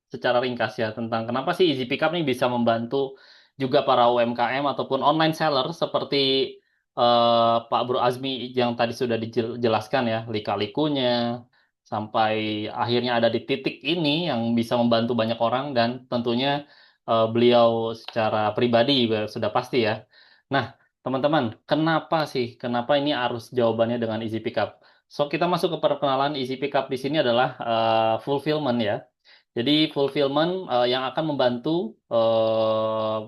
secara ringkas ya tentang kenapa sih Easy Pickup nih bisa membantu juga para UMKM ataupun online seller seperti Pak Bro Azmi yang tadi sudah dijelaskan ya, lika-likunya, sampai akhirnya ada di titik ini yang bisa membantu banyak orang dan tentunya beliau secara pribadi juga sudah pasti ya. Nah, teman-teman, kenapa sih? Kenapa ini harus jawabannya dengan Easy Pickup? So, kita masuk ke perkenalan Easy Pickup di sini adalah fulfillment ya. Jadi fulfillment yang akan membantu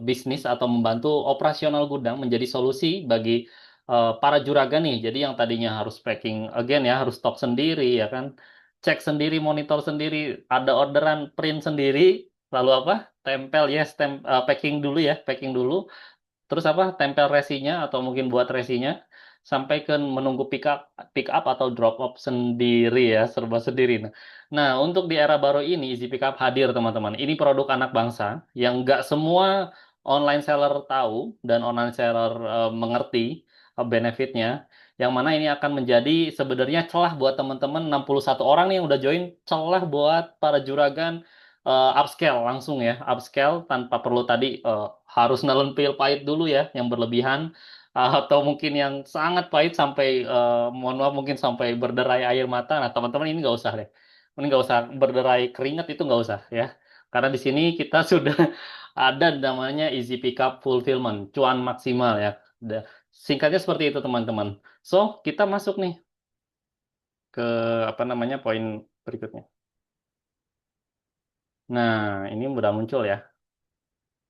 bisnis atau membantu operasional gudang menjadi solusi bagi para juragan nih. Jadi yang tadinya harus packing again ya, harus stok sendiri ya kan, cek sendiri, monitor sendiri, ada orderan print sendiri, lalu apa? Tempel yes, packing dulu ya, packing dulu. Terus apa? Tempel resinya atau mungkin buat resinya sampai ke menunggu pick up atau drop off sendiri ya, serba sendiri. Nah, untuk di era baru ini Easy Pickup hadir teman-teman. Ini produk anak bangsa yang nggak semua online seller tahu dan online seller mengerti benefitnya. Yang mana ini akan menjadi sebenarnya celah buat teman-teman 61 orang nih yang udah join, celah buat para juragan upscale langsung ya, upscale tanpa perlu tadi harus nelen pil pahit dulu ya, yang berlebihan atau mungkin yang sangat pahit sampai mohon maaf mungkin sampai berderai air mata. Nah teman-teman ini nggak usah deh, ini nggak usah berderai keringat itu nggak usah ya, karena di sini kita sudah ada namanya Easy Pickup Fulfillment, cuan maksimal ya. Singkatnya seperti itu teman-teman. So kita masuk nih ke apa namanya poin berikutnya. Nah ini udah muncul ya.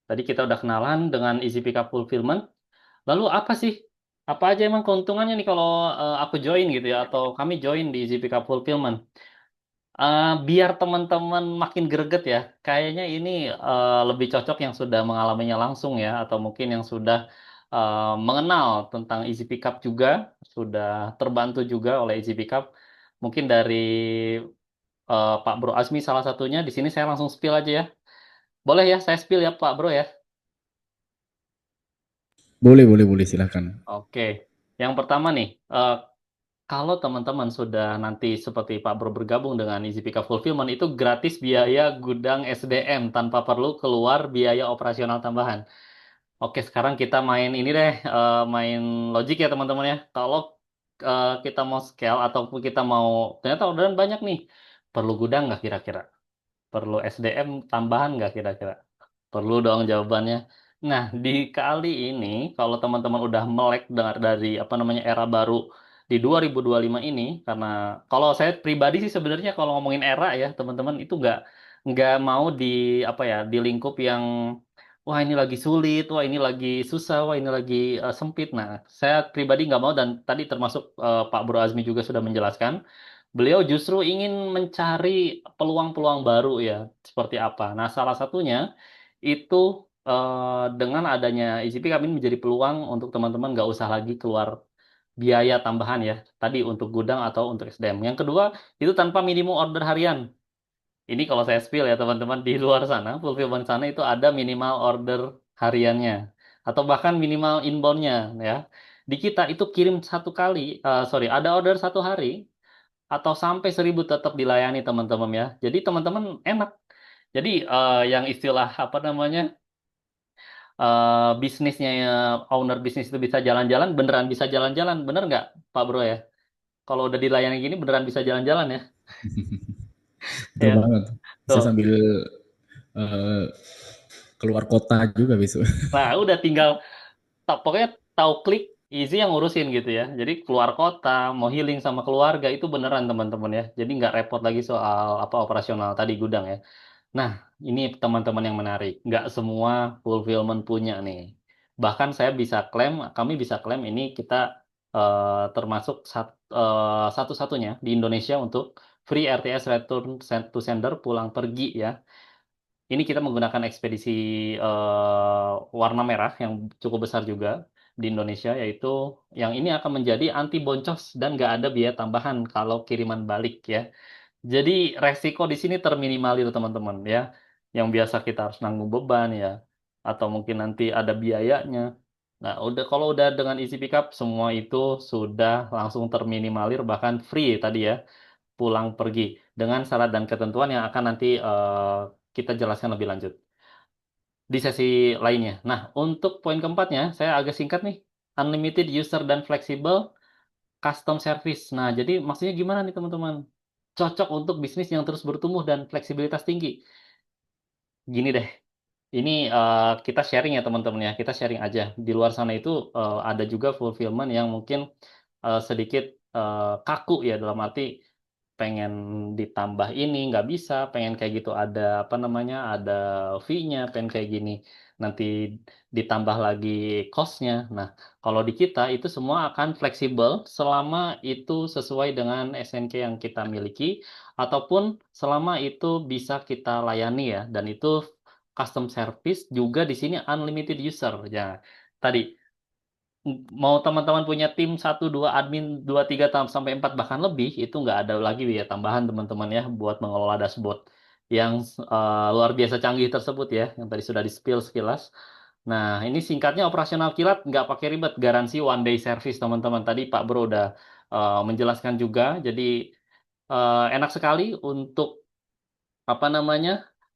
Tadi kita udah kenalan dengan Easy Pickup Fulfillment. Lalu apa sih? Apa aja emang keuntungannya nih kalau aku join gitu ya, atau kami join di Easy Pickup Fulfillment? Biar teman-teman makin greget ya, kayaknya ini lebih cocok yang sudah mengalaminya langsung ya, atau mungkin yang sudah mengenal tentang Easy Pickup juga, sudah terbantu juga oleh Easy Pickup. Mungkin dari Pak Bro Azmi salah satunya. Di sini saya langsung spill aja ya. Boleh ya, saya spill ya Pak Bro ya. Boleh, silakan. Oke, yang pertama nih, kalau teman-teman sudah nanti seperti Pak Bro bergabung dengan EasyPika Fulfillment, itu gratis biaya gudang SDM tanpa perlu keluar biaya operasional tambahan. Oke, sekarang kita main ini deh, main logik ya teman-teman ya. Kalau kita mau scale ataupun kita mau, ternyata orderan banyak nih, perlu gudang nggak kira-kira? Perlu SDM tambahan nggak kira-kira? Perlu dong jawabannya. Nah, di kali ini, kalau teman-teman udah melek dari apa namanya era baru di 2025 ini, karena kalau saya pribadi sih sebenarnya kalau ngomongin era ya, teman-teman itu nggak mau di apa ya di lingkup yang wah ini lagi sulit, wah ini lagi susah, wah ini lagi sempit. Nah, saya pribadi nggak mau dan tadi termasuk Pak Bro Azmi juga sudah menjelaskan. Beliau justru ingin mencari peluang-peluang baru ya, seperti apa. Nah, salah satunya itu dengan adanya EasyPick kami menjadi peluang untuk teman-teman nggak usah lagi keluar biaya tambahan ya, tadi untuk gudang atau untuk SDM. Yang kedua, itu tanpa minimum order harian. Ini kalau saya spill ya teman-teman, di luar sana, fulfillment sana itu ada minimal order hariannya. Atau bahkan minimal inbound-nya ya. Di kita itu kirim satu kali, sorry, ada order satu hari, atau sampai 1.000 tetap dilayani teman-teman ya. Jadi teman-teman enak. Jadi yang istilah apa namanya bisnisnya owner bisnis itu bisa jalan-jalan, beneran bisa jalan-jalan, bener nggak Pak Bro ya? Kalau udah dilayani gini beneran bisa jalan-jalan ya? Betul Ya, banget. Bisa tuh. sambil keluar kota juga besok. Nah, udah tinggal pokoknya tahu klik easy yang ngurusin gitu ya. Jadi keluar kota, mau healing sama keluarga itu beneran teman-teman ya. Jadi nggak repot lagi soal apa operasional tadi gudang ya. Nah, ini teman-teman yang menarik. Nggak semua fulfillment punya nih. Bahkan saya bisa klaim, kami bisa klaim ini kita termasuk satu-satunya di Indonesia untuk free RTS return to sender pulang pergi ya. Ini kita menggunakan ekspedisi warna merah yang cukup besar juga di Indonesia, yaitu yang ini akan menjadi anti boncos dan nggak ada biaya tambahan kalau kiriman balik ya. Jadi resiko di sini terminimalir teman-teman ya. Yang biasa kita harus nanggung beban ya, atau mungkin nanti ada biayanya. Nah, kalau udah dengan Easy Pickup semua itu sudah langsung terminimalir bahkan free tadi ya, pulang pergi dengan syarat dan ketentuan yang akan nanti kita jelaskan lebih lanjut di sesi lainnya. Nah, untuk poin keempatnya saya agak singkat nih. Unlimited user dan flexible custom service. Nah, jadi maksudnya gimana nih teman-teman? Cocok untuk bisnis yang terus bertumbuh dan fleksibilitas tinggi. Gini deh, ini kita sharing ya teman-teman ya, kita sharing aja. Di luar sana itu ada juga fulfillment yang mungkin sedikit kaku ya dalam arti pengen ditambah ini nggak bisa, pengen kayak gitu ada apa namanya, ada fee-nya, pengen kayak gini nanti ditambah lagi cost-nya. Nah, kalau di kita itu semua akan fleksibel selama itu sesuai dengan SNK yang kita miliki ataupun selama itu bisa kita layani ya, dan itu custom service juga di sini unlimited user ya. Tadi mau teman-teman punya tim 1 2 admin 2 3 sampai 4 bahkan lebih, itu nggak ada lagi ya tambahan teman-teman ya buat mengelola dashboard yang luar biasa canggih tersebut ya, yang tadi sudah di-spill sekilas. Nah, ini singkatnya operasional kilat, nggak pakai ribet, garansi one day service teman-teman. Tadi Pak Bro udah menjelaskan juga, jadi enak sekali untuk apa namanya